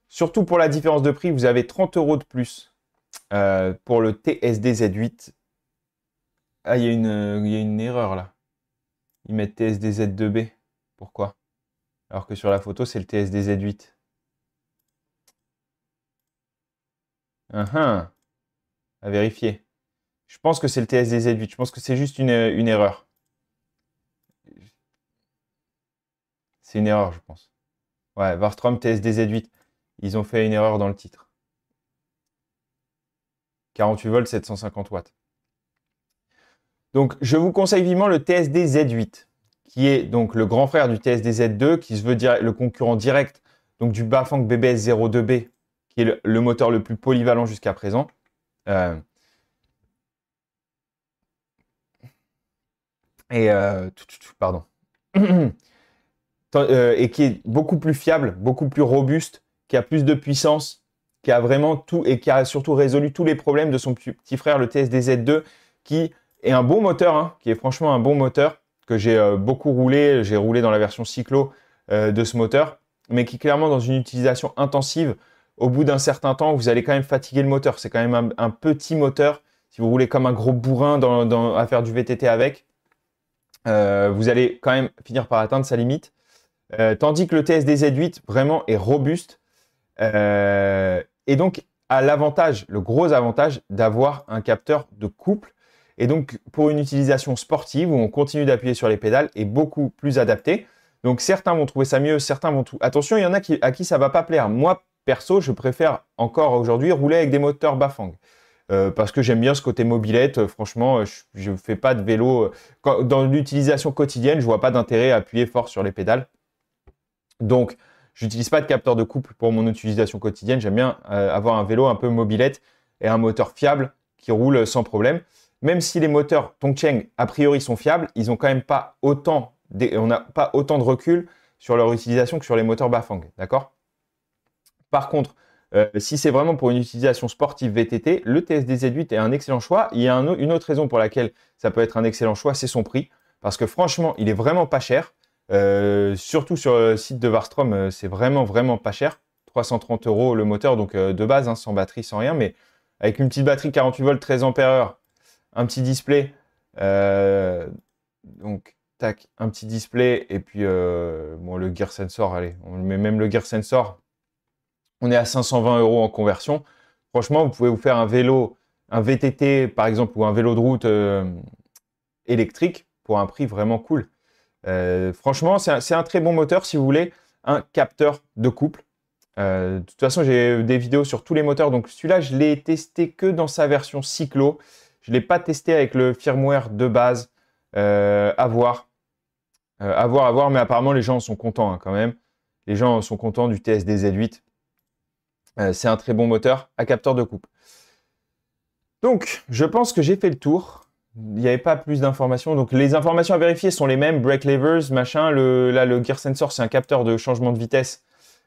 surtout pour la différence de prix, vous avez 30 € de plus pour le TSD Z8. Ah, il y a une erreur là. Ils mettent TSD Z2B. Pourquoi? Alors que sur la photo, c'est le TSD Z8. À vérifier. Je pense que c'est le TSD Z8. Je pense que c'est juste une erreur. C'est une erreur, je pense. Ouais, Warstrom TSD Z8. Ils ont fait une erreur dans le titre. 48 volts, 750 watts. Donc, je vous conseille vivement le TSD Z8, qui est donc le grand frère du TSD Z2, qui se veut le concurrent direct donc du Bafang BBS02B, qui est le moteur le plus polyvalent jusqu'à présent. Pardon. Et qui est beaucoup plus fiable, beaucoup plus robuste, qui a plus de puissance, qui a vraiment tout et qui a surtout résolu tous les problèmes de son petit frère, le TSD Z2, qui est un bon moteur, hein, qui est franchement un bon moteur, que j'ai beaucoup roulé. J'ai roulé dans la version cyclo de ce moteur, mais qui clairement dans une utilisation intensive, au bout d'un certain temps, vous allez quand même fatiguer le moteur. C'est quand même un petit moteur. Si vous roulez comme un gros bourrin à faire du VTT avec, vous allez quand même finir par atteindre sa limite. Tandis que le TSD Z8 vraiment est robuste et donc a l'avantage, le gros avantage d'avoir un capteur de couple. Et donc pour une utilisation sportive où on continue d'appuyer sur les pédales est beaucoup plus adapté. Donc certains vont trouver ça mieux, certains vont tout. Attention, il y en a à qui ça va pas plaire. Moi perso, je préfère encore aujourd'hui rouler avec des moteurs Bafang. Parce que j'aime bien ce côté mobilette. Franchement, je ne fais pas de vélo. Dans l'utilisation quotidienne, je ne vois pas d'intérêt à appuyer fort sur les pédales. Donc, je n'utilise pas de capteur de couple pour mon utilisation quotidienne. J'aime bien avoir un vélo un peu mobilette et un moteur fiable qui roule sans problème. Même si les moteurs Tongcheng, a priori, sont fiables, ils n'ont quand même pas autant, on n'a pas autant de recul sur leur utilisation que sur les moteurs Bafang. D'accord? Par contre, si c'est vraiment pour une utilisation sportive VTT, le TSD Z8 est un excellent choix. Il y a une autre raison pour laquelle ça peut être un excellent choix, c'est son prix. Parce que franchement, il est vraiment pas cher. Surtout sur le site de Warstrom, c'est vraiment, vraiment pas cher. 330 € le moteur, donc de base, hein, sans batterie, sans rien. Mais avec une petite batterie 48 volts, 13 ampères-heure, un petit display. Donc, tac, un petit display. Et puis, bon, le Gear Sensor, allez, on met même le Gear Sensor. On est à 520 € en conversion. Franchement, vous pouvez vous faire un vélo, un VTT par exemple, ou un vélo de route électrique pour un prix vraiment cool. Franchement, c'est un très bon moteur si vous voulez un capteur de couple. De toute façon, j'ai des vidéos sur tous les moteurs. Donc celui-là, je l'ai testé que dans sa version cyclo. Je ne l'ai pas testé avec le firmware de base. À voir. À voir, mais apparemment, les gens sont contents hein, quand même. Les gens sont contents du TSD Z8. C'est un très bon moteur à capteur de couple. Donc, je pense que j'ai fait le tour. Il n'y avait pas plus d'informations. Donc, les informations à vérifier sont les mêmes. Brake levers, machin. Là, le Gear Sensor, c'est un capteur de changement de vitesse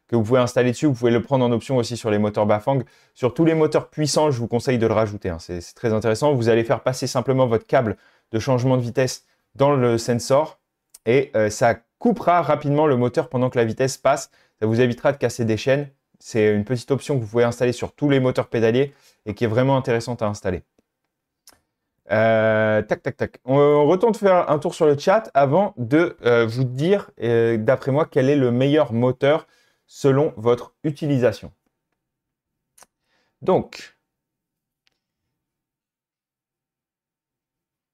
que vous pouvez installer dessus. Vous pouvez le prendre en option aussi sur les moteurs Bafang. Sur tous les moteurs puissants, je vous conseille de le rajouter. Hein. C'est très intéressant. Vous allez faire passer simplement votre câble de changement de vitesse dans le sensor et ça coupera rapidement le moteur pendant que la vitesse passe. Ça vous évitera de casser des chaînes. C'est une petite option que vous pouvez installer sur tous les moteurs pédaliers et qui est vraiment intéressante à installer. Tac, tac, tac. On retourne faire un tour sur le chat avant de vous dire, d'après moi, quel est le meilleur moteur selon votre utilisation. Donc,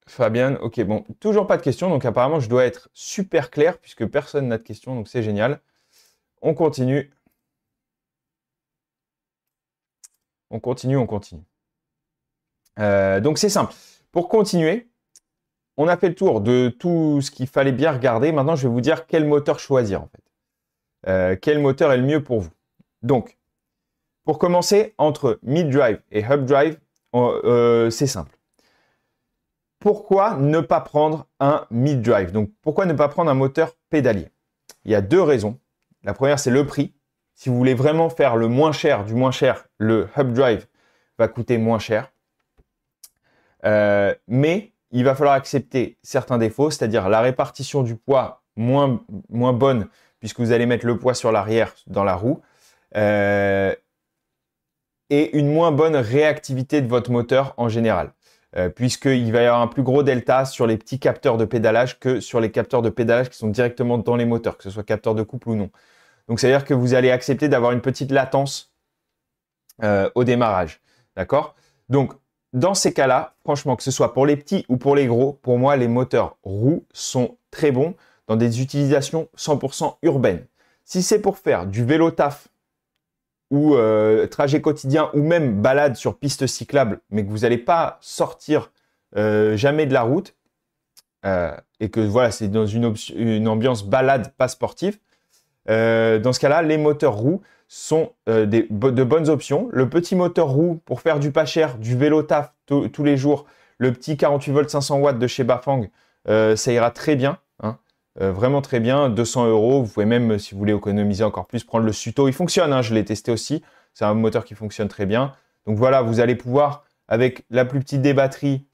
Fabian, ok, bon, toujours pas de questions, donc apparemment je dois être super clair puisque personne n'a de questions, donc c'est génial. On continue. On continue. Donc c'est simple. Pour continuer, on a fait le tour de tout ce qu'il fallait bien regarder. Maintenant, je vais vous dire quel moteur choisir en fait. Quel moteur est le mieux pour vous. Donc, pour commencer, entre mid-drive et hub-drive, c'est simple. Pourquoi ne pas prendre un mid-drive? Donc, pourquoi ne pas prendre un moteur pédalier? Il y a deux raisons. La première, c'est le prix. Si vous voulez vraiment faire le moins cher du moins cher, le hub drive va coûter moins cher. Mais il va falloir accepter certains défauts, c'est-à-dire la répartition du poids moins bonne, puisque vous allez mettre le poids sur l'arrière dans la roue. et une moins bonne réactivité de votre moteur en général. Puisqu'il va y avoir un plus gros delta sur les petits capteurs de pédalage que sur les capteurs de pédalage qui sont directement dans les moteurs, que ce soit capteur de couple ou non. Donc, c'est-à-dire que vous allez accepter d'avoir une petite latence au démarrage. D'accord? Donc, dans ces cas-là, franchement, que ce soit pour les petits ou pour les gros, pour moi, les moteurs roues sont très bons dans des utilisations 100% urbaines. Si c'est pour faire du vélo taf ou trajet quotidien ou même balade sur piste cyclable, mais que vous n'allez pas sortir jamais de la route et que voilà, c'est dans une ambiance balade pas sportive, dans ce cas-là, les moteurs roues sont de bonnes options. Le petit moteur roue pour faire du pas cher, du vélo taf tous les jours, le petit 48 volts 500 watts de chez Bafang, ça ira très bien. Hein. Vraiment très bien, 200 €. Vous pouvez même, si vous voulez économiser encore plus, prendre le Suto. Il fonctionne, hein, je l'ai testé aussi. C'est un moteur qui fonctionne très bien. Donc voilà, vous allez pouvoir, avec la plus petite des batteries,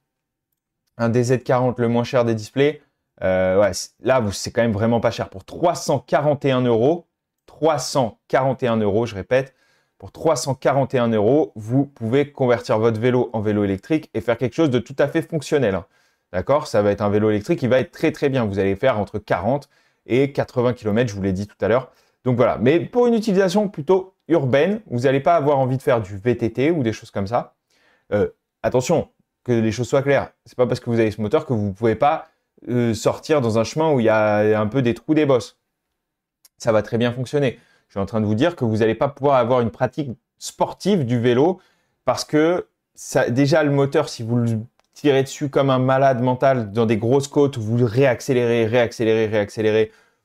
un DZ40, le moins cher des displays, ouais, là, c'est quand même vraiment pas cher. Pour 341 €, 341 €, je répète, pour 341 €, vous pouvez convertir votre vélo en vélo électrique et faire quelque chose de tout à fait fonctionnel. Hein. D'accord? Ça va être un vélo électrique qui va être très très bien. Vous allez faire entre 40 et 80 km, je vous l'ai dit tout à l'heure. Donc voilà, mais pour une utilisation plutôt urbaine, vous n'allez pas avoir envie de faire du VTT ou des choses comme ça. Attention, que les choses soient claires. C'est pas parce que vous avez ce moteur que vous ne pouvez pas sortir dans un chemin où il y a un peu des trous, des bosses. Ça va très bien fonctionner. Je suis en train de vous dire que vous n'allez pas pouvoir avoir une pratique sportive du vélo parce que déjà le moteur, si vous le tirez dessus comme un malade mental dans des grosses côtes où vous réaccélérez,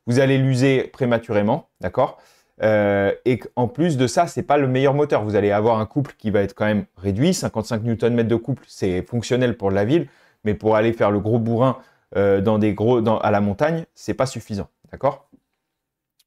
vous allez l'user prématurément, d'accord? Et en plus de ça, c'est pas le meilleur moteur. Vous allez avoir un couple qui va être quand même réduit, 55 Nm de couple, c'est fonctionnel pour la ville, mais pour aller faire le gros bourrin à la montagne, c'est pas suffisant, d'accord?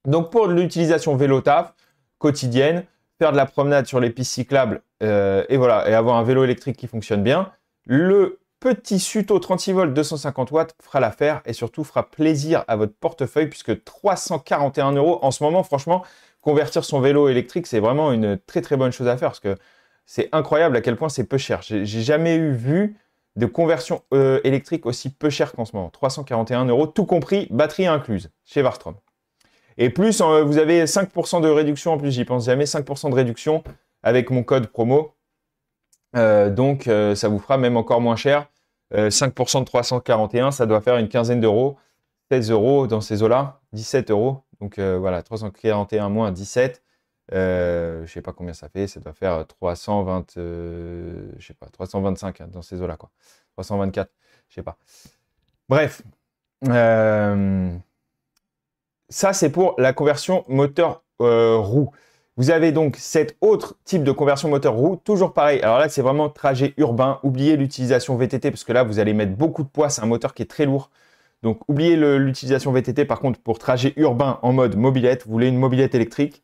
Donc pour l'utilisation vélo taf quotidienne, faire de la promenade sur les pistes cyclables et voilà, et avoir un vélo électrique qui fonctionne bien, le petit Suto 36 volts 250 watts fera l'affaire et surtout fera plaisir à votre portefeuille puisque 341 € en ce moment, franchement, convertir son vélo électrique, c'est vraiment une très très bonne chose à faire parce que c'est incroyable à quel point c'est peu cher. J'ai jamais vu de conversion électrique aussi peu cher qu'en ce moment. 341 €, tout compris, batterie incluse chez Varstrom. Et plus, vous avez 5% de réduction en plus, j'y pense jamais, 5% de réduction avec mon code promo. Donc, ça vous fera même encore moins cher. 5% de 341, ça doit faire une quinzaine d'euros. 16 € dans ces eaux-là, 17 €. Donc, voilà, 341 moins 17. Je ne sais pas combien ça fait. Ça doit faire 320, je sais pas, 325 hein, dans ces eaux-là, quoi. 324, je sais pas. Bref. Ça, c'est pour la conversion moteur roue. Vous avez donc cet autre type de conversion moteur roue, toujours pareil. Alors là, c'est vraiment trajet urbain. Oubliez l'utilisation VTT parce que là, vous allez mettre beaucoup de poids. C'est un moteur qui est très lourd. Donc, oubliez l'utilisation VTT. Par contre, pour trajet urbain en mode mobilette, vous voulez une mobilette électrique,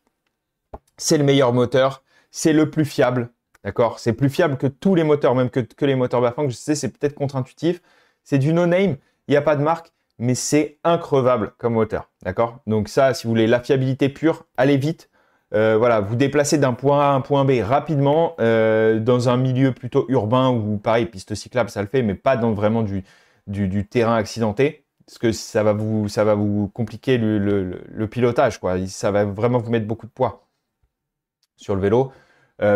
c'est le meilleur moteur. C'est le plus fiable. D'accord? C'est plus fiable que tous les moteurs, même que les moteurs Bafang. Je sais, c'est peut-être contre-intuitif. C'est du no-name. Il n'y a pas de marque. Mais c'est increvable comme moteur, d'accord? Donc ça, si vous voulez la fiabilité pure, allez vite. Voilà, vous déplacez d'un point A à un point B rapidement dans un milieu plutôt urbain ou pareil, piste cyclable, ça le fait, mais pas dans vraiment du terrain accidenté, parce que ça va vous compliquer le pilotage, quoi. Ça va vraiment vous mettre beaucoup de poids sur le vélo.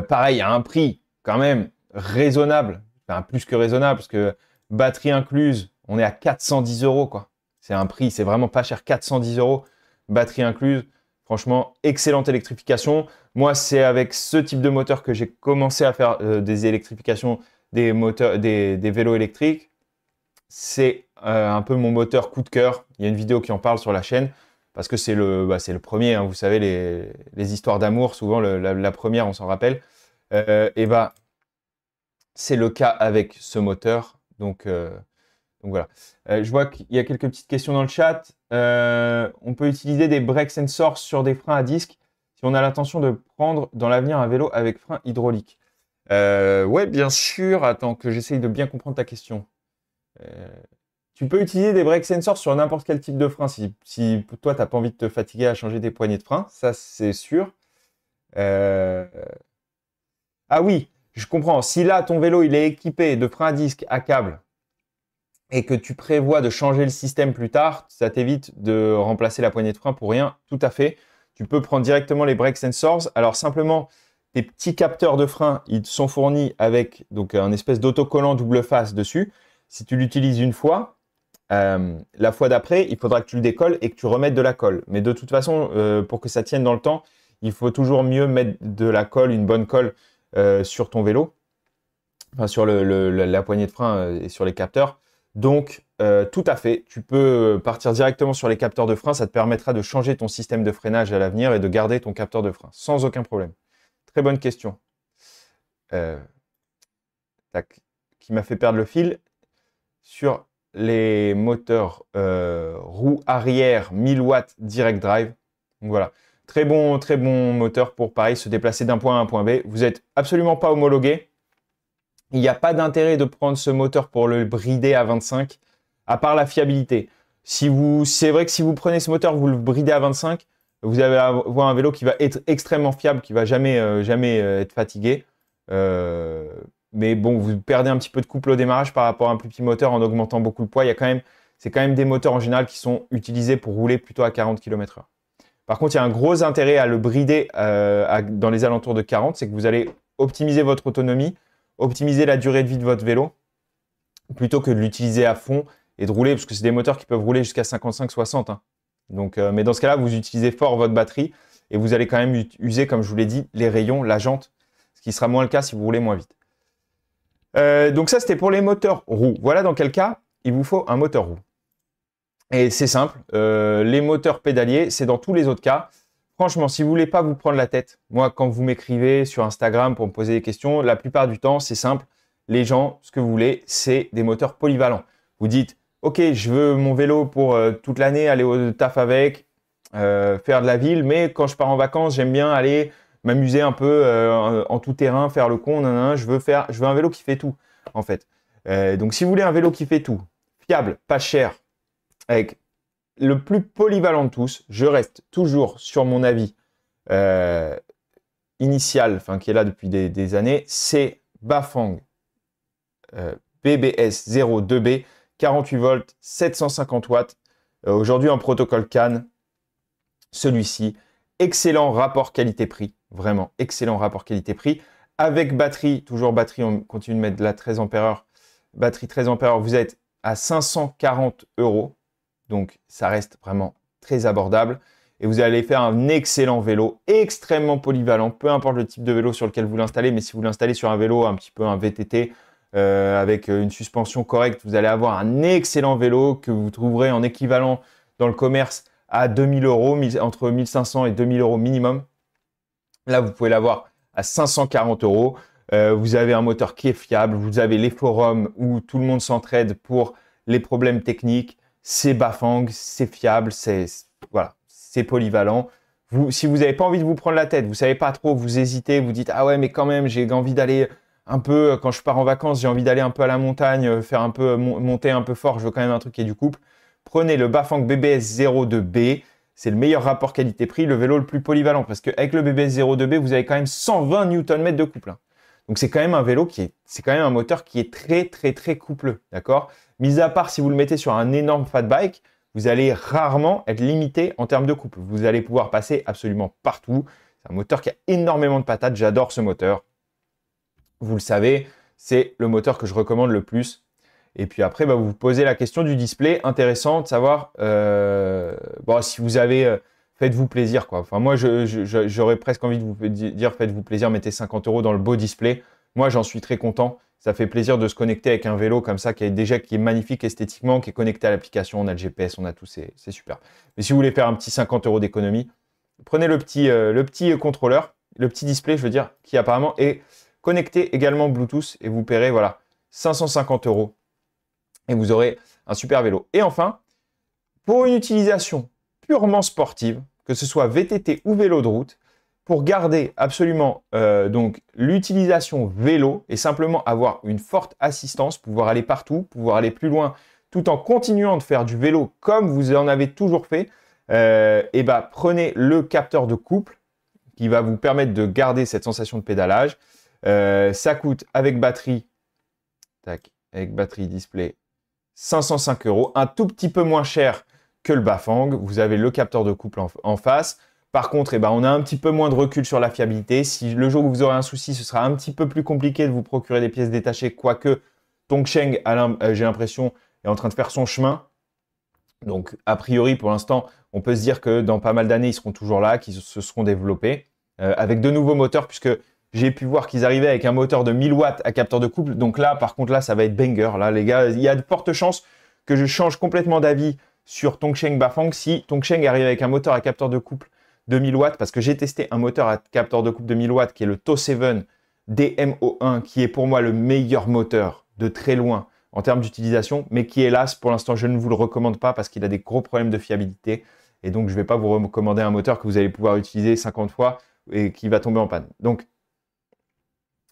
Pareil, à un prix quand même raisonnable, enfin plus que raisonnable, parce que batterie incluse, on est à 410 €, quoi. C'est un prix, c'est vraiment pas cher, 410 €, batterie incluse. Franchement, excellente électrification. Moi, c'est avec ce type de moteur que j'ai commencé à faire des électrifications des moteurs, des vélos électriques. C'est un peu mon moteur coup de cœur. Il y a une vidéo qui en parle sur la chaîne parce que c'est le premier. Hein, vous savez, les histoires d'amour, souvent la première, on s'en rappelle. Et c'est le cas avec ce moteur. Donc voilà. Je vois qu'il y a quelques petites questions dans le chat. On peut utiliser des brake sensors sur des freins à disque si on a l'intention de prendre dans l'avenir un vélo avec frein hydraulique. Ouais, bien sûr. Attends que j'essaye de bien comprendre ta question. Tu peux utiliser des brake sensors sur n'importe quel type de frein si toi, tu n'as pas envie de te fatiguer à changer des poignées de frein. Ça, c'est sûr. Ah oui, je comprends. Si là, ton vélo, il est équipé de freins à disque à câble et que tu prévois de changer le système plus tard, ça t'évite de remplacer la poignée de frein pour rien. Tout à fait. Tu peux prendre directement les brake sensors. Alors simplement, tes petits capteurs de frein, ils sont fournis avec donc un espèce d'autocollant double face dessus. Si tu l'utilises une fois, la fois d'après, il faudra que tu le décolles et que tu remettes de la colle. Mais de toute façon, pour que ça tienne dans le temps, il faut toujours mieux mettre de la colle, une bonne colle sur ton vélo, enfin sur la poignée de frein et sur les capteurs. Donc, tout à fait, tu peux partir directement sur les capteurs de frein. Ça te permettra de changer ton système de freinage à l'avenir et de garder ton capteur de frein sans aucun problème. Très bonne question. Tac, qui m'a fait perdre le fil. Sur les moteurs roue arrière 1000 watts direct drive. Donc voilà, très bon moteur pour pareil se déplacer d'un point A à un point B. Vous n'êtes absolument pas homologué. Il n'y a pas d'intérêt de prendre ce moteur pour le brider à 25, à part la fiabilité. C'est vrai que si vous prenez ce moteur, vous le bridez à 25, vous allez avoir un vélo qui va être extrêmement fiable, qui va jamais être fatigué. Mais bon, vous perdez un petit peu de couple au démarrage par rapport à un plus petit moteur en augmentant beaucoup le poids. C'est quand même des moteurs en général qui sont utilisés pour rouler plutôt à 40 km/h. Par contre, il y a un gros intérêt à le brider dans les alentours de 40, c'est que vous allez optimiser votre autonomie, optimiser la durée de vie de votre vélo, plutôt que de l'utiliser à fond et de rouler, parce que c'est des moteurs qui peuvent rouler jusqu'à 55-60. Hein. Donc, mais dans ce cas-là, vous utilisez fort votre batterie et vous allez quand même user, comme je vous l'ai dit, les rayons, la jante, ce qui sera moins le cas si vous roulez moins vite. Donc ça, c'était pour les moteurs roues. Voilà dans quel cas il vous faut un moteur roue. Et c'est simple, les moteurs pédaliers, c'est dans tous les autres cas. Franchement, si vous voulez pas vous prendre la tête, moi, quand vous m'écrivez sur Instagram pour me poser des questions, la plupart du temps, c'est simple. Les gens, ce que vous voulez, c'est des moteurs polyvalents. Vous dites, OK, je veux mon vélo pour toute l'année, aller au taf avec, faire de la ville, mais quand je pars en vacances, j'aime bien aller m'amuser un peu en tout terrain, faire le con, je veux un vélo qui fait tout, en fait. Donc, si vous voulez un vélo qui fait tout, fiable, pas cher, avec le plus polyvalent de tous, je reste toujours sur mon avis initial, enfin qui est là depuis des années, c'est Bafang BBS 02B, 48 volts, 750 watts. Aujourd'hui en protocole CAN, celui-ci, excellent rapport qualité-prix, vraiment excellent rapport qualité-prix. Avec batterie, toujours batterie, on continue de mettre de la 13 Ah, batterie 13 Ah, vous êtes à 540 €. Donc, ça reste vraiment très abordable. Et vous allez faire un excellent vélo, extrêmement polyvalent, peu importe le type de vélo sur lequel vous l'installez, mais si vous l'installez sur un vélo, un petit peu un VTT, avec une suspension correcte, vous allez avoir un excellent vélo que vous trouverez en équivalent dans le commerce à 2000 €, entre 1500 et 2000 € minimum. Là, vous pouvez l'avoir à 540 €. Vous avez un moteur qui est fiable, vous avez les forums où tout le monde s'entraide pour les problèmes techniques. C'est Bafang, c'est fiable, voilà, c'est polyvalent. Si vous n'avez pas envie de vous prendre la tête, vous ne savez pas trop, vous hésitez, vous dites « Ah ouais, mais quand même, j'ai envie d'aller un peu, quand je pars en vacances, j'ai envie d'aller un peu à la montagne, faire un peu, monter un peu fort, je veux quand même un truc qui est du couple. » Prenez le Bafang BBS 02B, c'est le meilleur rapport qualité-prix, le vélo le plus polyvalent, parce qu'avec le BBS 02B, vous avez quand même 120 Nm de couple. Hein. Donc c'est quand même un vélo c'est quand même un moteur qui est très, très, très coupleux, d'accord ? Mis à part si vous le mettez sur un énorme fat bike, vous allez rarement être limité en termes de couple. Vous allez pouvoir passer absolument partout. C'est un moteur qui a énormément de patates. J'adore ce moteur. Vous le savez, c'est le moteur que je recommande le plus. Et puis après, vous vous posez la question du display. Intéressant de savoir si vous avez... faites-vous plaisir, quoi. Enfin, moi, j'aurais presque envie de vous dire faites-vous plaisir, mettez 50 € dans le beau display. Moi, j'en suis très content. Ça fait plaisir de se connecter avec un vélo comme ça qui est magnifique esthétiquement, qui est connecté à l'application. On a le GPS, on a tout, c'est super. Mais si vous voulez faire un petit 50 € d'économie, prenez le petit contrôleur, le petit display, je veux dire, qui apparemment est connecté également Bluetooth et vous paierez, voilà, 550 € et vous aurez un super vélo. Et enfin, pour une utilisation purement sportive, que ce soit VTT ou vélo de route, pour garder absolument donc l'utilisation vélo et simplement avoir une forte assistance, pouvoir aller partout, pouvoir aller plus loin, tout en continuant de faire du vélo comme vous en avez toujours fait, prenez le capteur de couple qui va vous permettre de garder cette sensation de pédalage. Ça coûte avec batterie, tac, avec batterie display, 505 €, un tout petit peu moins cher que le Bafang. Vous avez le capteur de couple en face. Par contre, eh ben, on a un petit peu moins de recul sur la fiabilité. Si le jour où vous aurez un souci, ce sera un petit peu plus compliqué de vous procurer des pièces détachées, quoique Tongcheng, j'ai l'impression, est en train de faire son chemin. Donc, a priori, pour l'instant, on peut se dire que dans pas mal d'années, ils seront toujours là, qu'ils se seront développés avec de nouveaux moteurs, puisque j'ai pu voir qu'ils arrivaient avec un moteur de 1000 watts à capteur de couple. Donc là, par contre, là, ça va être banger. Là, les gars, il y a de fortes chances que je change complètement d'avis sur Tongcheng Bafang si Tongcheng arrive avec un moteur à capteur de couple de 1000 watts, parce que j'ai testé un moteur à capteur de couple de 1000 watts qui est le To7 DMO1, qui est pour moi le meilleur moteur de très loin en termes d'utilisation, mais qui, hélas, pour l'instant, je ne vous le recommande pas parce qu'il a des gros problèmes de fiabilité. Et donc, je ne vais pas vous recommander un moteur que vous allez pouvoir utiliser 50 fois et qui va tomber en panne. Donc,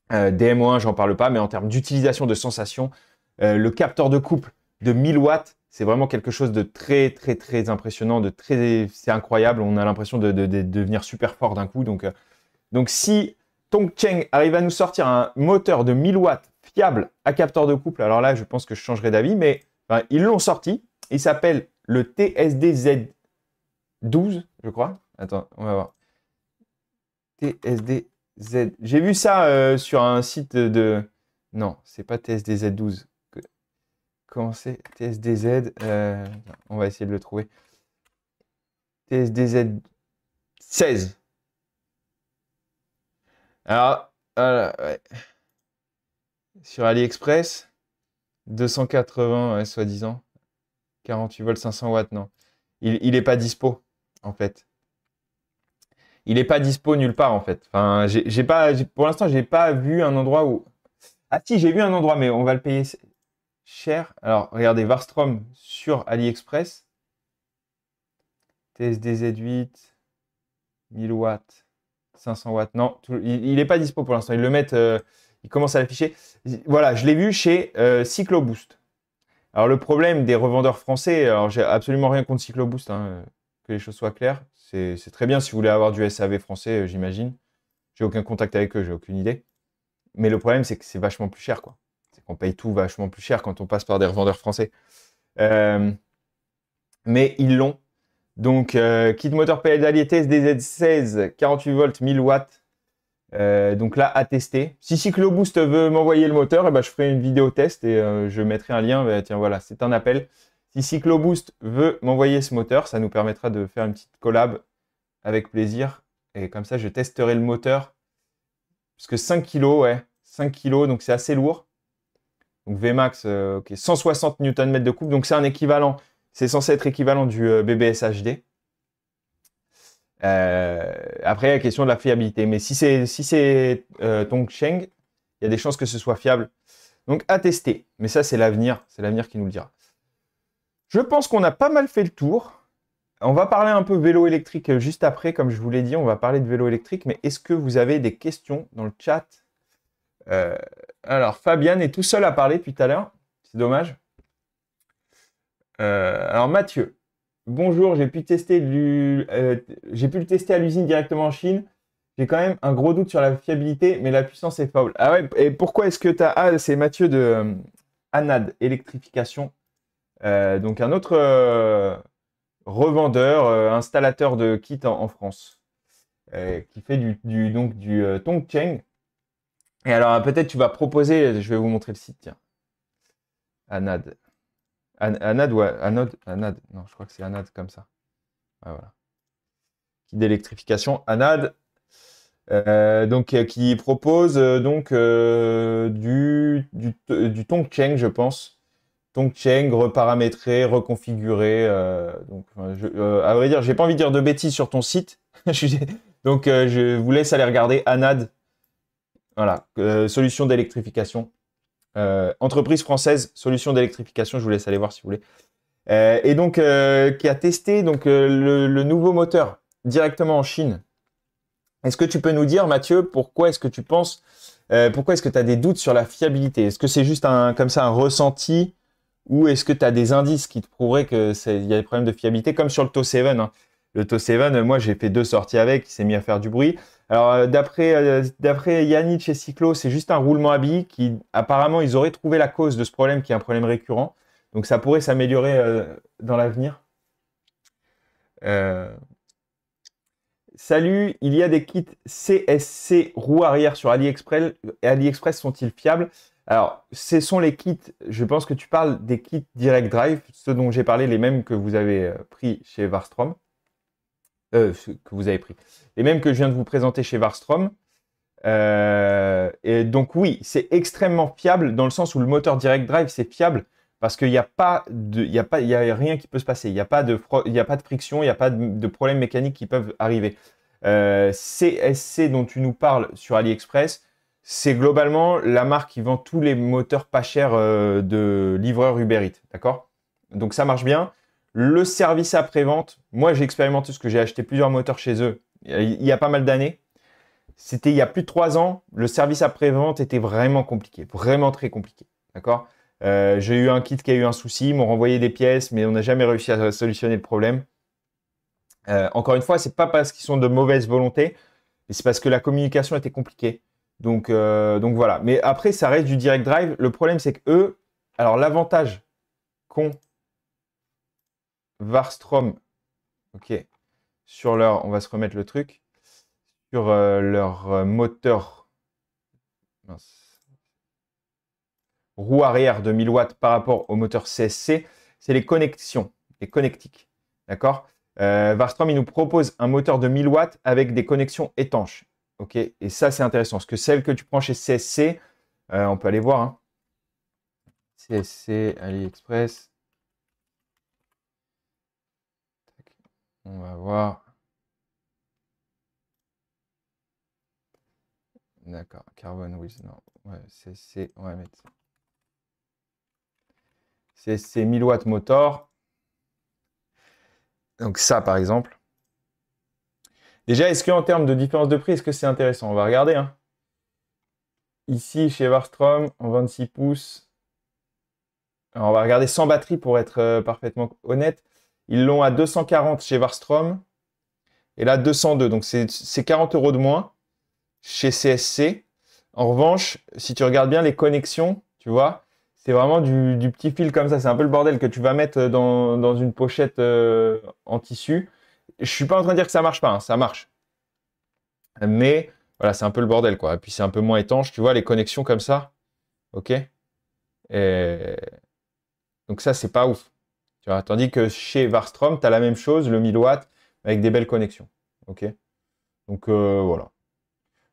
DMO1, j'en parle pas, mais en termes d'utilisation de sensation, le capteur de couple de 1000 watts, c'est vraiment quelque chose de très, très, très impressionnant, c'est incroyable. On a l'impression de devenir super fort d'un coup. Donc, si Tongcheng arrive à nous sortir un moteur de 1000 watts fiable à capteur de couple, alors là, je pense que je changerai d'avis, mais enfin, ils l'ont sorti. Il s'appelle le TSD-Z12, je crois. Attends, on va voir. TSD-Z. J'ai vu ça sur un site de... Non, c'est pas TSD-Z12. Comment c'est? TSD-Z. On va essayer de le trouver. TSD-Z16. Alors, ouais. Sur AliExpress, 280, ouais, soi-disant. 48 volts, 500 watts, non. Il n'est pas dispo, en fait. Il n'est pas dispo nulle part, en fait. Enfin, pour l'instant, j'ai pas vu un endroit où... Ah si, j'ai vu un endroit, mais on va le payer cher. Alors, regardez, Varstrom sur AliExpress. TSD-Z8, 1000 watts, 500 watts. Non, il n'est pas dispo pour l'instant. Ils le mettent... il commence à l'afficher. Voilà, je l'ai vu chez Cycloboost. Alors, le problème des revendeurs français, alors j'ai absolument rien contre Cycloboost, hein, que les choses soient claires. C'est très bien si vous voulez avoir du SAV français, j'imagine. J'ai aucun contact avec eux, j'ai aucune idée. Mais le problème, c'est que c'est vachement plus cher, quoi. C'est qu'on paye tout vachement plus cher quand on passe par des revendeurs français. Mais ils l'ont. Donc, kit moteur pédalier TSD-Z16, 48 volts, 1000 watts. Donc là, à tester. Si Cycloboost veut m'envoyer le moteur, eh ben, je ferai une vidéo test et je mettrai un lien. Tiens, voilà, c'est un appel. Si Cycloboost veut m'envoyer ce moteur, ça nous permettra de faire une petite collab avec plaisir. Et comme ça, je testerai le moteur. Parce que 5 kg, ouais, 5 kg, donc c'est assez lourd. Donc Vmax, ok, 160 Nm de couple. Donc c'est un équivalent, c'est censé être équivalent du BBS HD. Après, la question de la fiabilité. Mais si c'est Tongcheng, il y a des chances que ce soit fiable. Donc à tester. Mais ça, c'est l'avenir qui nous le dira. Je pense qu'on a pas mal fait le tour. On va parler un peu vélo électrique juste après. Comme je vous l'ai dit, on va parler de vélo électrique. Mais est-ce que vous avez des questions dans le chat? Alors, Fabian est tout seul à parler depuis tout à l'heure. C'est dommage. Alors, Mathieu. Bonjour, j'ai pu le tester à l'usine directement en Chine. J'ai quand même un gros doute sur la fiabilité, mais la puissance est faible. Ah ouais, et pourquoi est-ce que tu as... Ah, c'est Mathieu de Anad Électrification. Donc un autre revendeur, installateur de kits en France, qui fait du Tongcheng. Et alors peut-être tu vas proposer, je vais vous montrer le site, tiens. Anad. Anad ou Anode? Anad, non, je crois que c'est Anad comme ça. Ah, voilà. Kit d'électrification, Anad. Qui propose du Tongcheng, je pense. Tongcheng reparamétré, reconfiguré. À vrai dire, j'ai pas envie de dire de bêtises sur ton site. Donc, je vous laisse aller regarder Anad. Voilà, solution d'électrification. Entreprise française, solution d'électrification. Je vous laisse aller voir si vous voulez. Et donc, qui a testé le nouveau moteur directement en Chine. Est-ce que tu peux nous dire, Mathieu, pourquoi est-ce que tu penses, pourquoi est-ce que tu as des doutes sur la fiabilité? Est-ce que c'est juste comme ça un ressenti ou est-ce que tu as des indices qui te prouveraient qu'il y a des problèmes de fiabilité comme sur le To7, hein. Le To7, moi j'ai fait 2 sorties avec, il s'est mis à faire du bruit. Alors, d'après Yannick chez Cyclo, c'est juste un roulement à billes qui, apparemment, ils auraient trouvé la cause de ce problème qui est un problème récurrent. Donc, ça pourrait s'améliorer dans l'avenir. Salut, il y a des kits CSC roue arrière sur AliExpress. AliExpress sont-ils fiables? Alors, ce sont les kits, je pense que tu parles des kits Direct Drive, ceux dont j'ai parlé, les mêmes que vous avez pris chez Varstrom. Que vous avez pris. Les mêmes que je viens de vous présenter chez Varstrom. Et donc oui, c'est extrêmement fiable dans le sens où le moteur Direct Drive, c'est fiable parce qu'il n'y a il y a rien qui peut se passer. Il n'y a pas de friction, il n'y a pas de problèmes mécaniques qui peuvent arriver. CSC dont tu nous parles sur AliExpress, c'est globalement la marque qui vend tous les moteurs pas chers de livreurs Uber Eats. D'accord? Donc ça marche bien. Le service après-vente, moi j'ai expérimenté parce que j'ai acheté plusieurs moteurs chez eux il y a pas mal d'années. C'était il y a plus de 3 ans. Le service après-vente était vraiment compliqué, vraiment très compliqué. D'accord? J'ai eu un kit qui a eu un souci, ils m'ont renvoyé des pièces, mais on n'a jamais réussi à solutionner le problème. Encore une fois, c'est pas parce qu'ils sont de mauvaise volonté, mais c'est parce que la communication était compliquée. Donc voilà. Mais après, ça reste du direct drive. Le problème, c'est que eux, alors l'avantage qu'ont Varstrom, ok, sur leur, on va se remettre le truc, sur leur moteur mince, roue arrière de 1000 watts par rapport au moteur CSC, c'est les connexions, les connectiques. D'accord? Varstrom, il nous propose un moteur de 1000 watts avec des connexions étanches. Ok? Et ça, c'est intéressant. Parce que celle que tu prends chez CSC, on peut aller voir. Hein. CSC, AliExpress. On va voir. D'accord. Carbon Wheels, non. Ouais, CSC, on va mettre ça. CSC 1000 watts motor. Donc ça, par exemple. Déjà, est-ce qu'en termes de différence de prix, est-ce que c'est intéressant? On va regarder. Hein. Ici, chez Varstrom, en 26 pouces. Alors, on va regarder sans batterie pour être parfaitement honnête. Ils l'ont à 240 chez Varstrom. Et là, 202. Donc, c'est 40 € de moins chez CSC. En revanche, si tu regardes bien les connexions, tu vois, c'est vraiment du petit fil comme ça. C'est un peu le bordel que tu vas mettre dans une pochette en tissu. Je suis pas en train de dire que ça marche pas, hein, ça marche. Mais voilà, c'est un peu le bordel, quoi. Et puis c'est un peu moins étanche, tu vois, les connexions comme ça. Ok? Et donc ça, c'est pas ouf. Tu vois, tandis que chez Varstrom, tu as la même chose, le 1000 watts, avec des belles connexions. Ok? Donc voilà.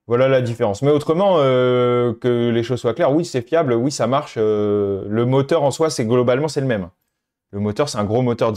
Voilà la différence. Mais autrement, que les choses soient claires, oui, c'est fiable, oui, ça marche. Le moteur en soi, globalement, c'est le même. Le moteur, c'est un gros moteur